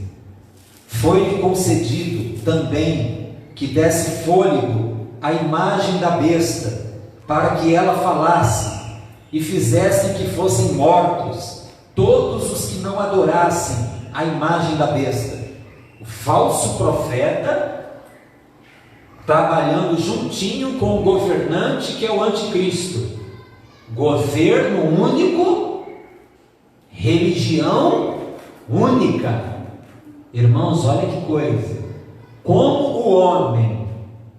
Foi-lhe concedido também que desse fôlego à imagem da besta, para que ela falasse, e fizessem que fossem mortos todos os que não adorassem a imagem da besta. O falso profeta trabalhando juntinho com o governante, que é o anticristo. Governo único, religião única. Irmãos, olha que coisa. Como o homem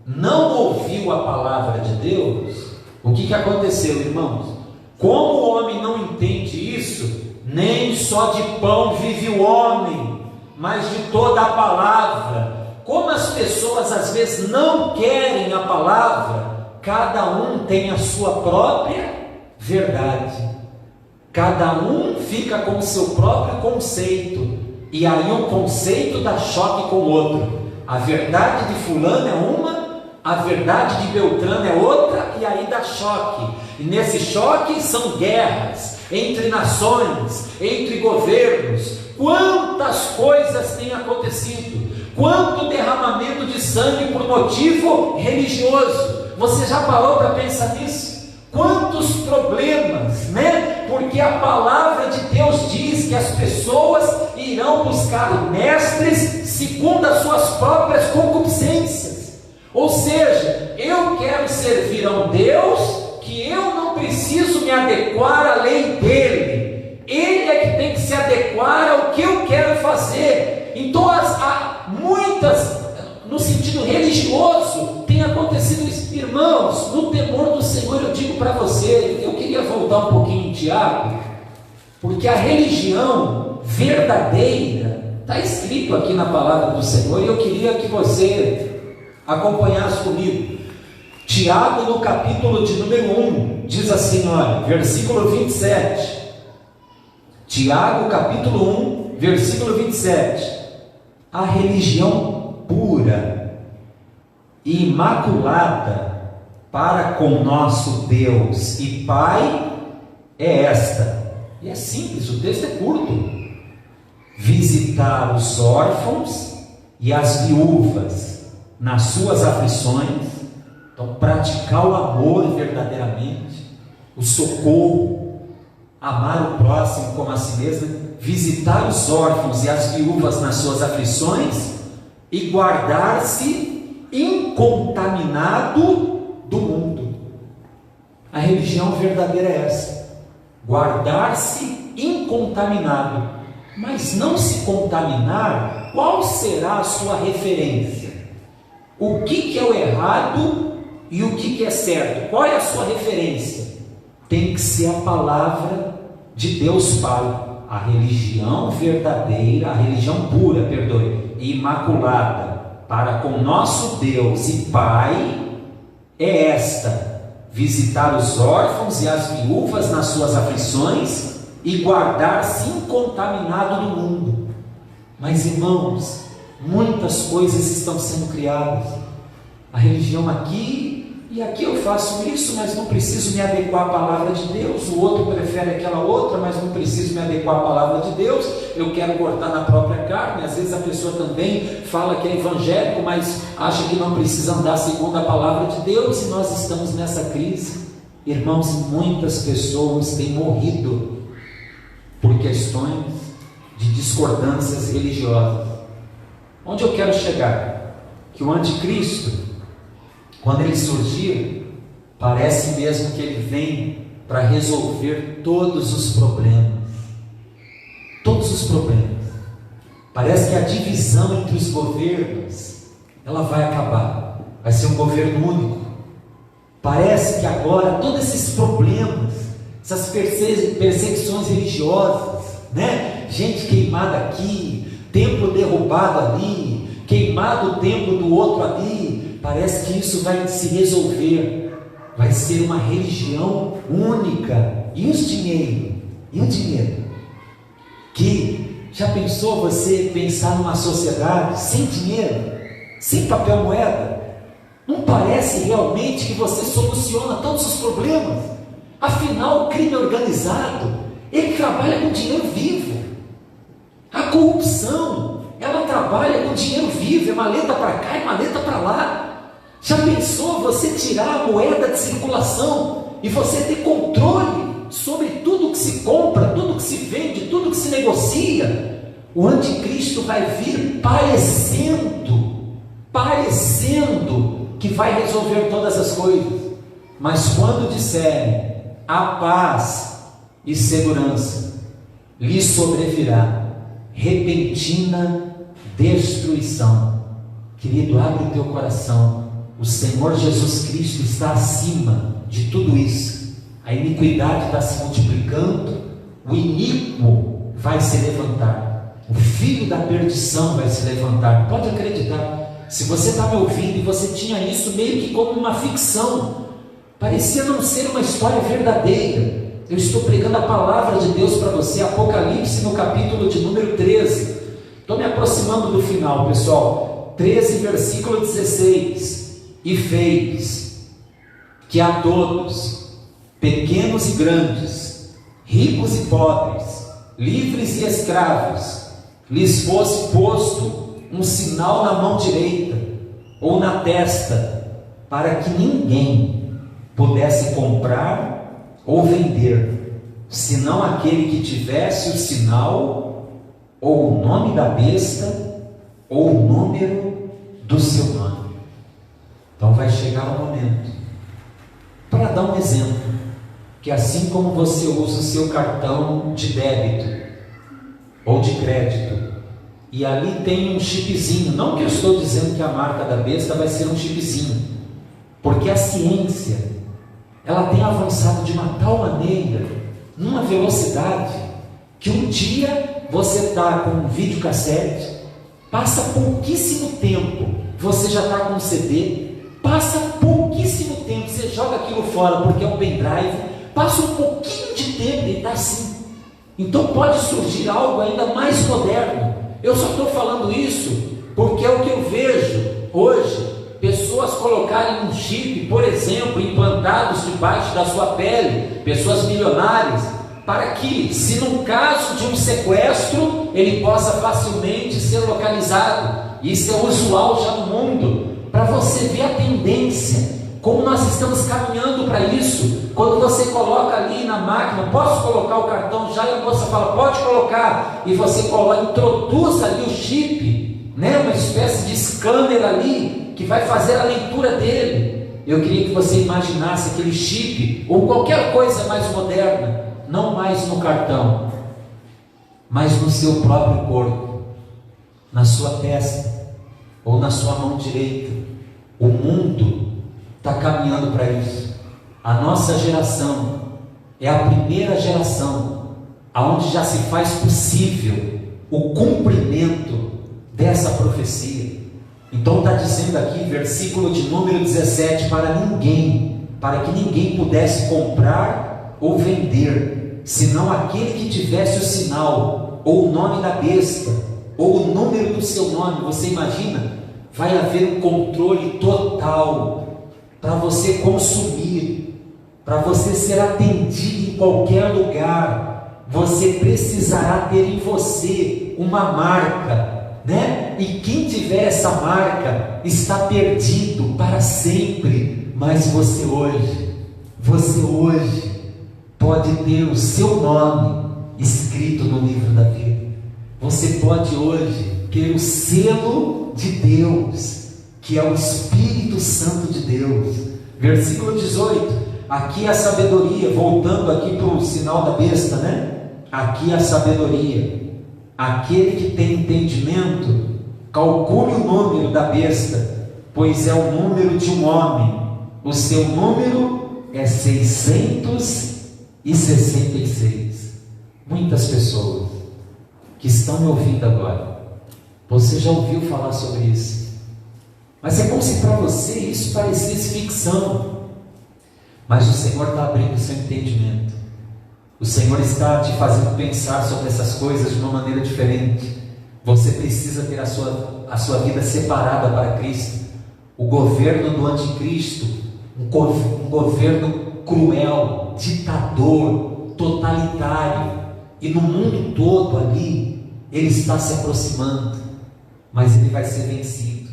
não ouviu a palavra de Deus, o que aconteceu, irmãos? Como o homem não entende isso, nem só de pão vive o homem, mas de toda a palavra. Como as pessoas às vezes não querem a palavra, cada um tem a sua própria verdade, cada um fica com o seu próprio conceito, e aí um conceito dá choque com o outro. A verdade de fulano é uma, a verdade de Beltrano é outra, e aí dá choque. E nesse choque são guerras entre nações, entre governos. Quantas coisas têm acontecido, quanto derramamento de sangue por motivo religioso. Você já parou para pensar nisso? Quantos problemas, né? Porque a palavra de Deus diz que as pessoas irão buscar mestres segundo as suas próprias concupiscências. Ou seja, eu quero servir a um Deus que eu não preciso me adequar à lei dele, ele é que tem que se adequar ao que eu quero fazer. Então há muitas, no sentido religioso, tem acontecido isso. Irmãos, no temor do Senhor, eu digo para você, eu queria voltar um pouquinho em Tiago, porque a religião verdadeira está escrito aqui na palavra do Senhor, e eu queria que você acompanhasse comigo. Tiago, no capítulo de número 1, diz assim, olha, versículo 27. Tiago, capítulo 1, versículo 27. A religião pura e imaculada para com nosso Deus e Pai é esta: E é simples, o texto é curto. Visitar os órfãos e as viúvas nas suas aflições. Então, praticar o amor verdadeiramente, o socorro, amar o próximo como a si mesmo, visitar os órfãos e as viúvas nas suas aflições e guardar-se incontaminado do mundo. A religião verdadeira é essa: guardar-se incontaminado. Mas não se contaminar, qual será a sua referência? O que é o errado e o que é certo? Qual é a sua referência? Tem que ser a palavra de Deus Pai. A religião verdadeira, a religião pura, perdoe, e imaculada para com nosso Deus e Pai é esta: visitar os órfãos e as viúvas nas suas aflições e guardar-se incontaminado do mundo. Mas, irmãos, muitas coisas estão sendo criadas. A religião aqui, e aqui eu faço isso, mas não preciso me adequar à palavra de Deus. O outro prefere aquela outra, mas não preciso me adequar à palavra de Deus. Eu quero cortar na própria carne. Às vezes a pessoa também fala que é evangélico, mas acha que não precisa andar segundo a palavra de Deus. E nós estamos nessa crise. Irmãos, muitas pessoas têm morrido por questões de discordâncias religiosas. Onde eu quero chegar? Que o anticristo, quando ele surgir, parece mesmo que ele vem para resolver todos os problemas. Todos os problemas. Parece que a divisão entre os governos, ela vai acabar. Vai ser um governo único. Parece que agora todos esses problemas, essas perseguições religiosas, né? Gente queimada aqui, templo derrubado ali, queimado o templo do outro ali, parece que isso vai se resolver, vai ser uma religião única. E os dinheiro? E o dinheiro? Que, já pensou você pensar numa sociedade sem dinheiro, sem papel moeda? Não parece realmente que você soluciona todos os problemas? Afinal, o crime organizado, ele trabalha com dinheiro vivo. A corrupção, ela trabalha com dinheiro vivo, é maleta para cá e maleta para lá. Já pensou você tirar a moeda de circulação e você ter controle sobre tudo que se compra, tudo que se vende, tudo que se negocia? O anticristo vai vir parecendo que vai resolver todas as coisas. Mas quando disserem a paz e segurança, lhe sobrevirá repentina destruição. Querido, abre o teu coração. O Senhor Jesus Cristo está acima de tudo isso. A iniquidade está se multiplicando, o iníquo vai se levantar, o filho da perdição vai se levantar. Pode acreditar. Se você está me ouvindo e você tinha isso meio que como uma ficção, parecia não ser uma história verdadeira, eu estou pregando a palavra de Deus para você. Apocalipse, no capítulo de número 13. Estou me aproximando do final, pessoal. 13, versículo 16. E fez que a todos, pequenos e grandes, ricos e pobres, livres e escravos, lhes fosse posto um sinal na mão direita ou na testa, para que ninguém pudesse comprar ou vender, senão aquele que tivesse o sinal, ou o nome da besta, ou o número do seu nome. Então vai chegar o momento, para dar um exemplo, que assim como você usa o seu cartão de débito ou de crédito, e ali tem um chipzinho, não que eu estou dizendo que a marca da besta vai ser um chipzinho, porque a ciência, ela tem avançado de uma tal maneira, numa velocidade, que um dia você está com um videocassete, passa pouquíssimo tempo, você já está com um CD, passa pouquíssimo tempo, você joga aquilo fora porque é um pendrive, passa um pouquinho de tempo e está assim. Então pode surgir algo ainda mais moderno. Eu só estou falando isso porque é o que eu vejo hoje. Pessoas colocarem um chip, por exemplo, implantados debaixo da sua pele, pessoas milionárias, para que, se no caso de um sequestro, ele possa facilmente ser localizado. Isso é usual já no mundo, para você ver a tendência, como nós estamos caminhando para isso. Quando você coloca ali na máquina, posso colocar o cartão já? E a moça fala, pode colocar, e você coloca, introduz ali o chip, né? Uma espécie de scanner ali, que vai fazer a leitura dele. Eu queria que você imaginasse aquele chip, ou qualquer coisa mais moderna, não mais no cartão, mas no seu próprio corpo, na sua testa, ou na sua mão direita. O mundo está caminhando para isso. A nossa geração é a primeira geração aonde já se faz possível o cumprimento dessa profecia. Então está dizendo aqui, versículo de número 17, para que ninguém pudesse comprar ou vender, senão aquele que tivesse o sinal, ou o nome da besta, ou o número do seu nome. Você imagina? Vai haver um controle total para você consumir, para você ser atendido em qualquer lugar. Você precisará ter em você uma marca, né? E quem tiver essa marca está perdido para sempre. Mas você hoje pode ter o seu nome escrito no livro da vida. Você pode hoje ter o selo de Deus, que é o Espírito Santo de Deus. Versículo 18, aqui a sabedoria, voltando aqui para o sinal da besta, né? Aqui a sabedoria, aquele que tem entendimento, calcule o número da besta, pois é o número de um homem, o seu número é 666. Muitas pessoas que estão me ouvindo agora, você já ouviu falar sobre isso, mas é como se para você isso parecesse ficção. Mas o Senhor está abrindo o seu entendimento, o Senhor está te fazendo pensar sobre essas coisas de uma maneira diferente. Você precisa ter a sua vida separada para Cristo. O governo do anticristo, um governo cruel, ditador, totalitário, e no mundo todo ali, ele está se aproximando, mas ele vai ser vencido.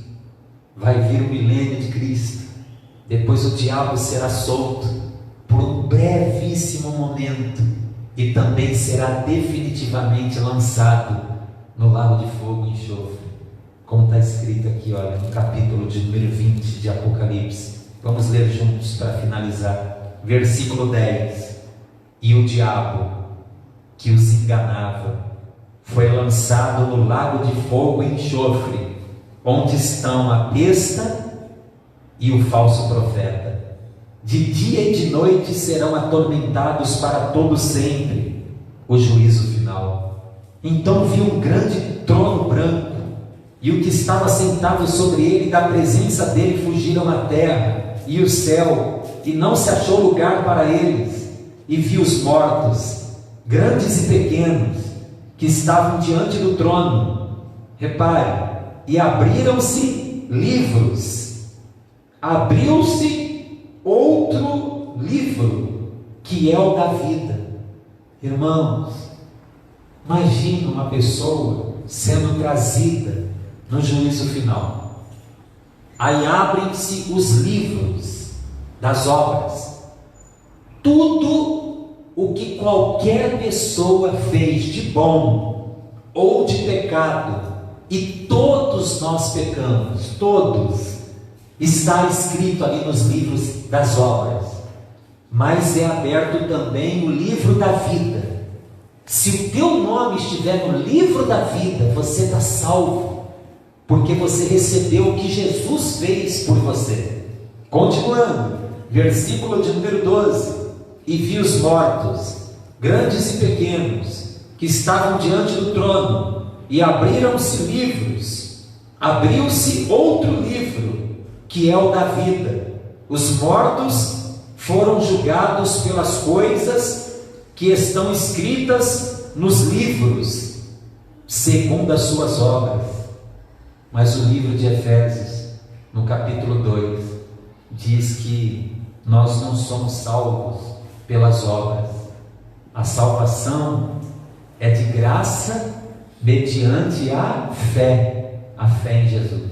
Vai vir o milênio de Cristo, depois o diabo será solto por um brevíssimo momento, e também será definitivamente lançado no lago de fogo e enxofre, como está escrito aqui, olha, no capítulo de número 20 de Apocalipse. Vamos ler juntos para finalizar. Versículo 10: e o diabo que os enganava foi lançado no lago de fogo e enxofre, onde estão a besta e o falso profeta. De dia e de noite serão atormentados para todo sempre. O juízo final. Então vi um grande trono branco, e o que estava sentado sobre ele, da presença dele fugiram a terra e o céu, e não se achou lugar para eles. E vi os mortos, grandes e pequenos, que estavam diante do trono. Repare, e abriram-se livros. Abriu-se outro livro, que é o da vida. Irmãos, imagina uma pessoa sendo trazida no juízo final. Aí abrem-se os livros das obras. Tudo o que qualquer pessoa fez de bom ou de pecado, e todos nós pecamos, todos, está escrito ali nos livros das obras. Mas é aberto também o livro da vida. Se o teu nome estiver no livro da vida, você está salvo, porque você recebeu o que Jesus fez por você. Continuando, versículo de número 12: e vi os mortos, grandes e pequenos, que estavam diante do trono, e abriram-se livros. Abriu-se outro livro, que é o da vida. Os mortos foram julgados pelas coisas que estão escritas nos livros, segundo as suas obras. Mas o livro de Efésios, no capítulo 2, diz que nós não somos salvos pelas obras, A salvação é de graça mediante a fé em Jesus.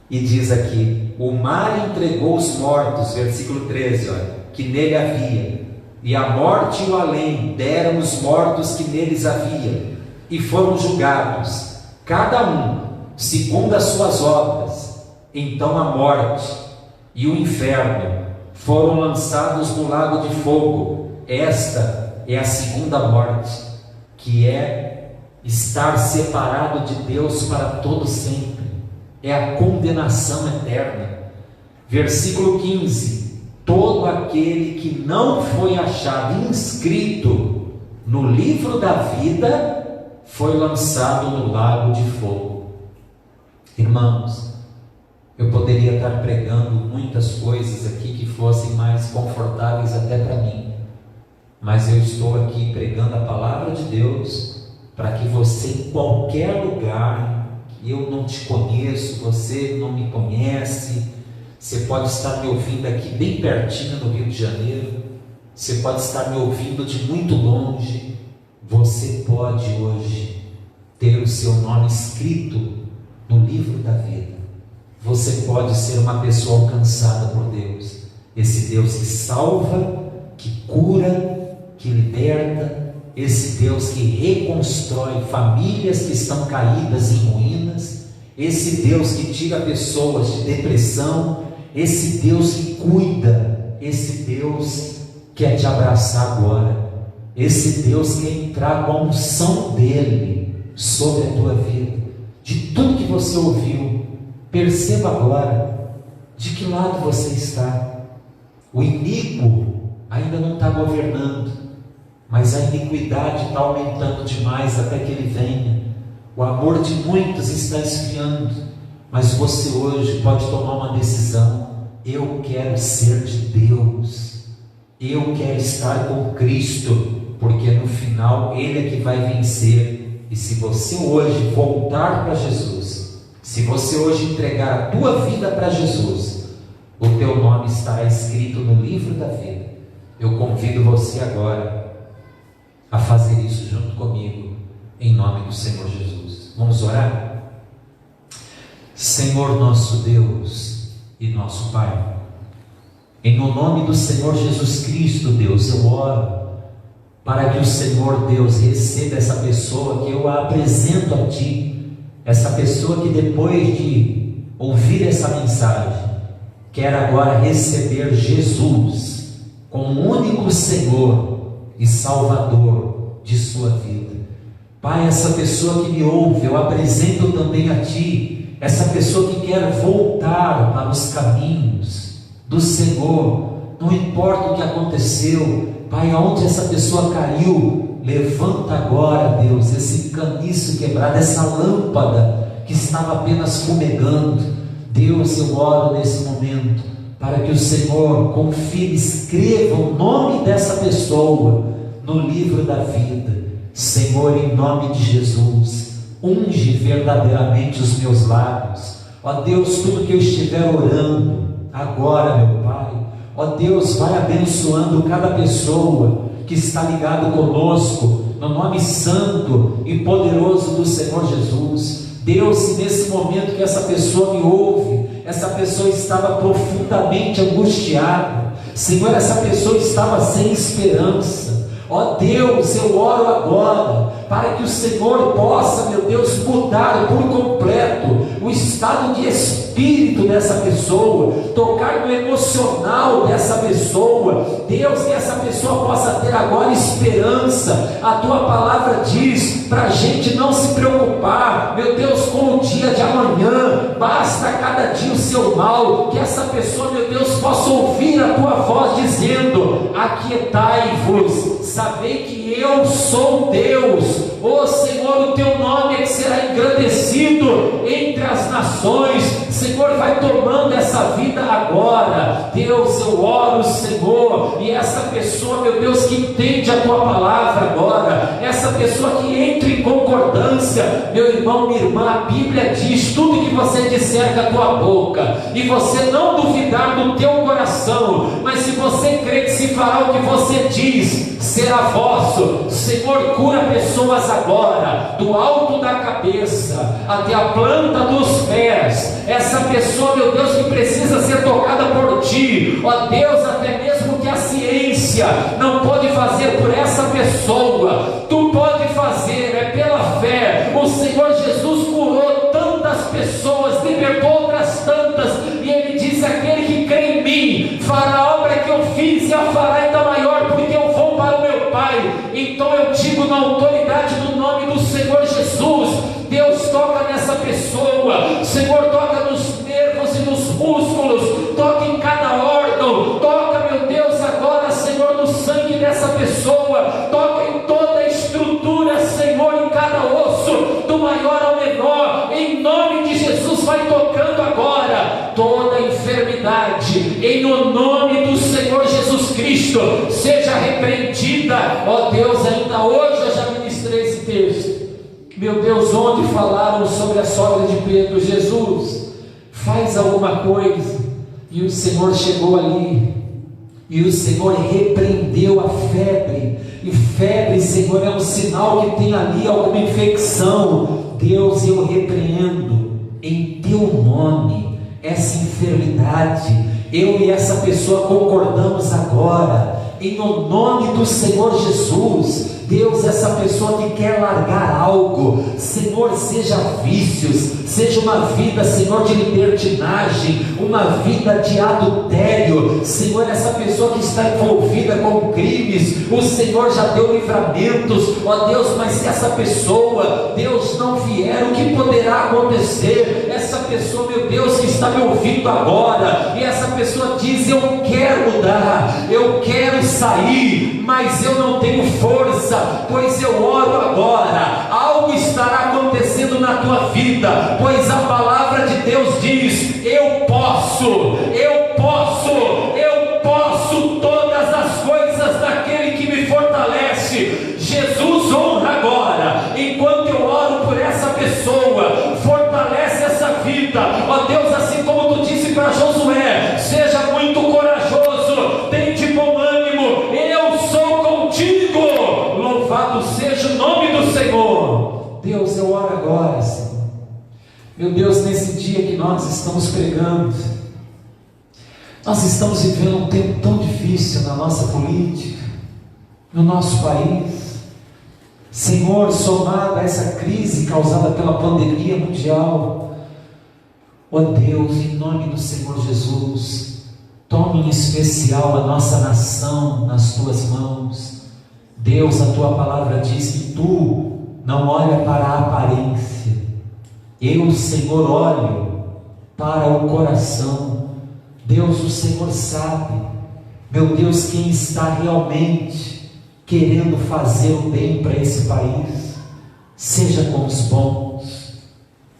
E diz aqui: o mar entregou os mortos, versículo 13, olha, que nele havia, e a morte e o além deram os mortos que neles havia, e foram julgados, cada um segundo as suas obras. Então a morte e o inferno foram lançados no lago de fogo. Esta é a segunda morte, que é estar separado de Deus para todo sempre. É a condenação eterna. Versículo 15: todo aquele que não foi achado inscrito no livro da vida foi lançado no lago de fogo. Irmãos, eu poderia estar pregando muitas coisas aqui que fossem mais confortáveis até para mim, mas eu estou aqui pregando a palavra de Deus para que você, em qualquer lugar, eu não te conheço, você não me conhece, você pode estar me ouvindo aqui bem pertinho no Rio de Janeiro, você pode estar me ouvindo de muito longe, você pode hoje ter o seu nome escrito no livro da vida. Você pode ser uma pessoa alcançada por Deus, esse Deus que salva, que cura, que liberta, esse Deus que reconstrói famílias que estão caídas em ruínas, esse Deus que tira pessoas de depressão, esse Deus que cuida, esse Deus quer te abraçar agora, esse Deus quer entrar com a unção dele sobre a tua vida. De tudo que você ouviu, perceba agora de que lado você está. O iníquo ainda não está governando, mas a iniquidade está aumentando demais até que ele venha. O amor de muitos está esfriando, mas você hoje pode tomar uma decisão: eu quero ser de Deus, eu quero estar com Cristo, porque no final Ele é que vai vencer. E se você hoje voltar para Jesus, se você hoje entregar a tua vida para Jesus, o teu nome estará escrito no livro da vida. Eu convido você agora a fazer isso junto comigo, em nome do Senhor Jesus. Vamos orar? Senhor nosso Deus e nosso Pai, em nome do Senhor Jesus Cristo, Deus, eu oro para que o Senhor Deus receba essa pessoa que eu a apresento a Ti, essa pessoa que depois de ouvir essa mensagem, quer agora receber Jesus como único Senhor e Salvador de sua vida. Pai, essa pessoa que me ouve, eu apresento também a Ti, essa pessoa que quer voltar para os caminhos do Senhor. Não importa o que aconteceu, Pai, aonde essa pessoa caiu, levanta agora, Deus, esse caniço quebrado, essa lâmpada que estava apenas fumegando. Deus, eu oro nesse momento para que o Senhor confirme, escreva o nome dessa pessoa no livro da vida. Senhor, em nome de Jesus, unge verdadeiramente os meus lábios. Ó Deus, tudo que eu estiver orando agora, meu Pai, ó Deus, vai abençoando cada pessoa que está ligado conosco, no nome santo e poderoso do Senhor Jesus. Deus, se nesse momento que essa pessoa me ouve, essa pessoa estava profundamente angustiada, Senhor, essa pessoa estava sem esperança, ó Deus, eu oro agora para que o Senhor possa, meu Deus, mudar por completo o estado de espírito dessa pessoa, tocar no emocional dessa pessoa. Deus, que essa pessoa possa ter agora esperança. A Tua palavra diz para a gente não se preocupar, meu Deus, com o dia de amanhã, basta cada dia o seu mal. Que essa pessoa, meu Deus, possa ouvir a Tua voz dizendo: aquietai-vos, sabei que eu sou Deus. Ó Senhor, o Teu nome é que será engrandecido entre as nações. Senhor, vai tomando essa vida agora. Deus, eu oro, Senhor, e essa pessoa, meu Deus, que entende a Tua palavra agora, essa pessoa que entra em concordância, meu irmão, minha irmã, a Bíblia diz: tudo que você disser com a tua boca, e você não duvidar do teu coração, mas se você crer crê que se fará o que você diz, será vosso. Senhor, cura pessoas agora, do alto da cabeça até a planta dos pés. Essa pessoa, meu Deus, que precisa ser tocada por Ti, ó Deus, até mesmo que a ciência não pode fazer por essa pessoa, Tu pode fazer, é pela fé. O Senhor Jesus curou tantas pessoas, libertou outras tantas, e Ele diz: aquele que crê em mim fará a obra que eu fiz e a fará ainda maior, porque eu vou para o meu Pai. Então eu digo na autoridade do nome do Senhor Jesus, Deus, toca nessa pessoa, Senhor, toca nos nervos e nos músculos, toca em cada órgão, toca, meu Deus, agora, Senhor, no sangue dessa pessoa, toca em toda a estrutura, Senhor, em cada osso, do maior ao menor, em nome de Jesus, vai tocando agora toda enfermidade, em o nome do Senhor Jesus Cristo, seja repreendida, ó Deus. Ainda hoje eu já ministrei esse texto, meu Deus, onde falaram sobre a sogra de Pedro: Jesus, faz alguma coisa, e o Senhor chegou ali, e o Senhor repreendeu a febre, e febre, Senhor, é um sinal que tem ali alguma infecção. Deus, eu repreendo em Teu nome essa enfermidade. Eu e essa pessoa concordamos agora, em o nome do Senhor Jesus. Deus, essa pessoa que quer largar algo, Senhor, seja vícios, seja uma vida, Senhor, de libertinagem, uma vida de adultério, Senhor, essa pessoa que está envolvida com crimes, o Senhor já deu livramentos, ó Deus, mas se essa pessoa, Deus, não vier, o que poderá acontecer? Essa pessoa, meu Deus, que está me ouvindo agora, e essa pessoa diz: eu quero mudar, eu quero sair, mas eu não tenho força. Pois eu oro agora, algo estará acontecendo na tua vida, pois a palavra de Deus diz: eu posso todas as coisas daquele que me fortalece. Jesus, honra agora, enquanto eu oro por essa pessoa, fortalece essa vida, ó Deus, assim como tu disse para Josué: seja muito corajoso, tem de bom ânimo, eu sou contigo. Louvado seja o nome do Senhor. Deus, eu oro agora, Senhor, meu Deus, nesse dia que nós estamos pregando, nós estamos vivendo um tempo tão difícil na nossa política, no nosso país, Senhor, somado a essa crise causada pela pandemia mundial, ó Deus, em nome do Senhor Jesus, tome em especial a nossa nação nas tuas mãos. Deus, a tua palavra diz que tu não olha para a aparência, eu, Senhor, olho para o coração. Deus, o Senhor sabe, meu Deus, quem está realmente querendo fazer o bem para esse país. Seja com os bons,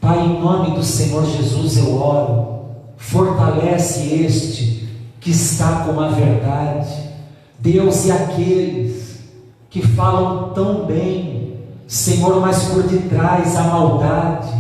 Pai, em nome do Senhor Jesus eu oro, fortalece este que está com a verdade, Deus, e aqueles que falam tão bem, Senhor, mas por detrás a maldade,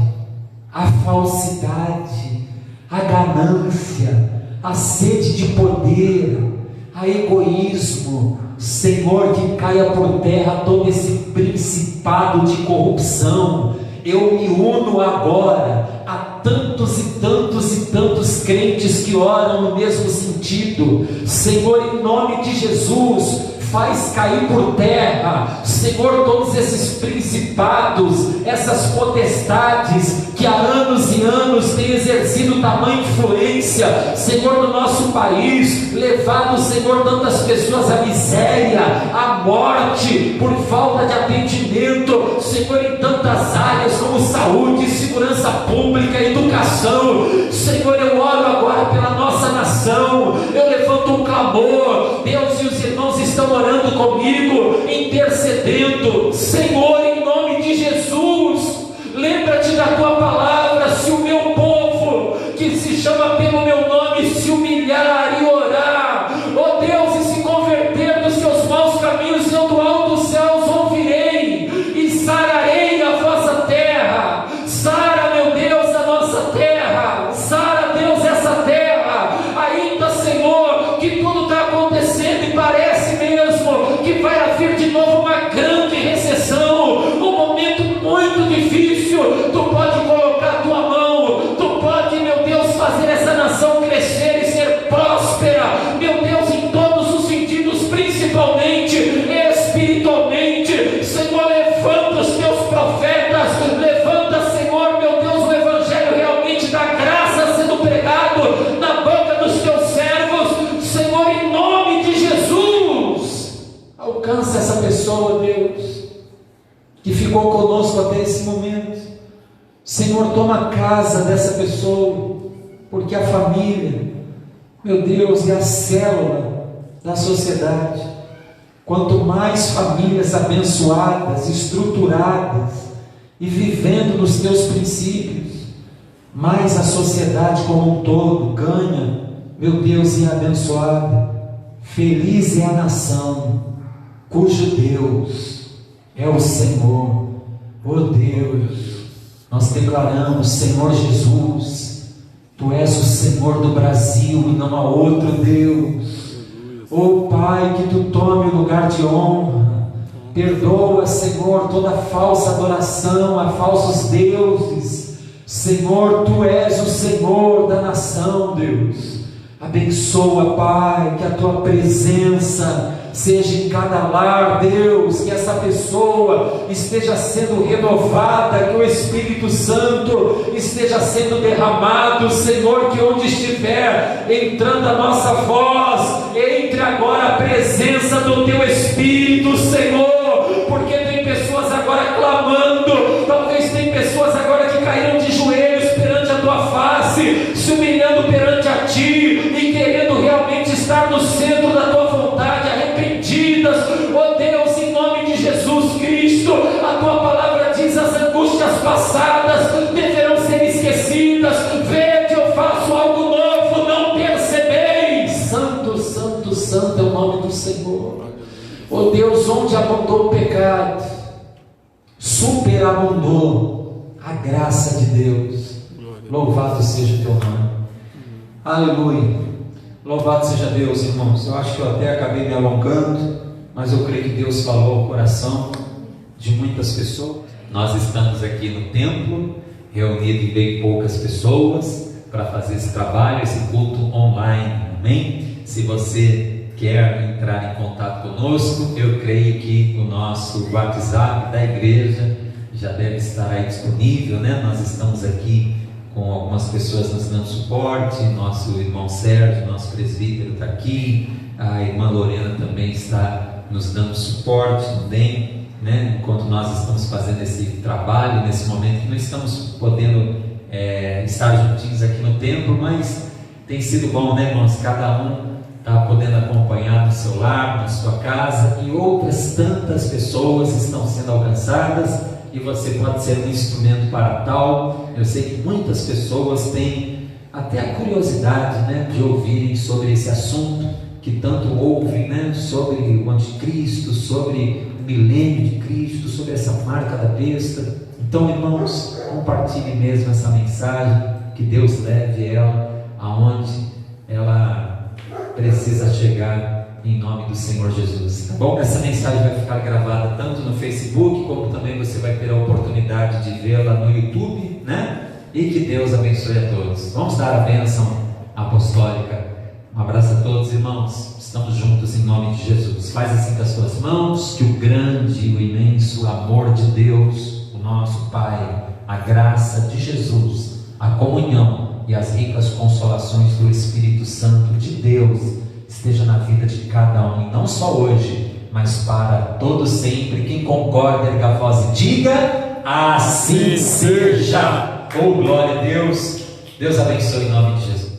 a falsidade, a ganância, a sede de poder, a egoísmo, Senhor, que caia por terra todo esse principado de corrupção. Eu me uno agora a tantos e tantos e tantos crentes que oram no mesmo sentido. Senhor, em nome de Jesus, faz cair por terra, Senhor, todos esses principados, essas potestades que há anos e anos têm exercido tamanha influência, Senhor, no nosso país, levado, Senhor, tantas pessoas à miséria, à morte, por falta de atendimento, Senhor, em tantas áreas como saúde, segurança pública, educação. Senhor, eu oro agora pela nossa nação, eu levanto um clamor, Deus, e os irmãos estão orando comigo, intercedendo. Senhor, em nome de Jesus, lembra-te da tua palavra: se o meu povo, que se chama pelo meu nome, se humilhar e orar, ó Deus, e se converter dos seus maus caminhos, eu do alto dos céus ouvirei e sararei a vossa terra. Sara, meu Deus, a nossa terra, sara, Deus, essa terra, ainda, Senhor, que tudo está acontecendo e Alcança essa pessoa, Deus, que ficou conosco até esse momento. Senhor, toma a casa dessa pessoa, porque a família, meu Deus, é a célula da sociedade. Quanto mais famílias abençoadas, estruturadas e vivendo nos teus princípios, mais a sociedade como um todo ganha, meu Deus, e é abençoada. Feliz é a nação cujo Deus é o Senhor. Oh Deus, nós declaramos, Senhor Jesus, Tu és o Senhor do Brasil e não há outro Deus. Oh Pai, que Tu tome o lugar de honra. Perdoa, Senhor, toda falsa adoração a falsos deuses. Senhor, Tu és o Senhor da nação, Deus. Abençoa, Pai, que a Tua presença seja em cada lar, Deus, que essa pessoa esteja sendo renovada, que o Espírito Santo esteja sendo derramado, Senhor, que onde estiver entrando a nossa voz, entre agora a presença do Teu Espírito, Senhor, porque tem pessoas agora clamando, talvez tem pessoas agora que caíram de joelhos perante a Tua face, se humilhando perante a Ti, e querendo realmente estar no centro da Tua vontade, arrependidas, ó Deus, em nome de Jesus Cristo. A Tua palavra diz: as angústias passadas deverão ser esquecidas, vede, eu faço algo novo, não percebeis. Santo, santo, santo é o nome do Senhor. Ó Deus, onde abundou o pecado, superabundou a graça de Deus. Louvado seja o Teu nome. Aleluia. Louvado seja Deus, irmãos. Eu acho que eu até acabei me alongando, mas eu creio que Deus falou ao coração de muitas pessoas. Nós estamos aqui no templo, reunidos em bem poucas pessoas, para fazer esse trabalho, esse culto online. Amém? Se você quer entrar em contato conosco, eu creio que o nosso WhatsApp da igreja já deve estar aí disponível, né? Nós estamos aqui com algumas pessoas nos dando suporte. Nosso irmão Sérgio, nosso presbítero, está aqui. A irmã Lorena também está nos dando suporte também, né? Enquanto nós estamos fazendo esse trabalho, nesse momento que não estamos podendo estar juntinhos aqui no templo, mas tem sido bom, né, irmãos? Cada um está podendo acompanhar no seu lar, na sua casa, e outras tantas pessoas estão sendo alcançadas, e você pode ser um instrumento para tal. Eu sei que muitas pessoas têm até a curiosidade, né, de ouvirem sobre esse assunto que tanto ouvem, né, sobre o anticristo, sobre o milênio de Cristo, sobre essa marca da besta. Então, irmãos, compartilhe mesmo essa mensagem, que Deus leve ela aonde ela precisa chegar, em nome do Senhor Jesus, tá bom? Essa mensagem vai ficar gravada tanto no Facebook, como também você vai ter a oportunidade de vê-la no YouTube, né? E que Deus abençoe a todos. Vamos dar a bênção apostólica. Um abraço a todos, irmãos. Estamos juntos em nome de Jesus. Faz assim com as tuas mãos, que o grande e o imenso amor de Deus, o nosso Pai, a graça de Jesus, a comunhão e as ricas consolações do Espírito Santo de Deus esteja na vida de cada um, e não só hoje, mas para todo sempre. Quem concorda, erga a voz e diga: assim seja. Oh, glória a Deus. Deus abençoe em nome de Jesus.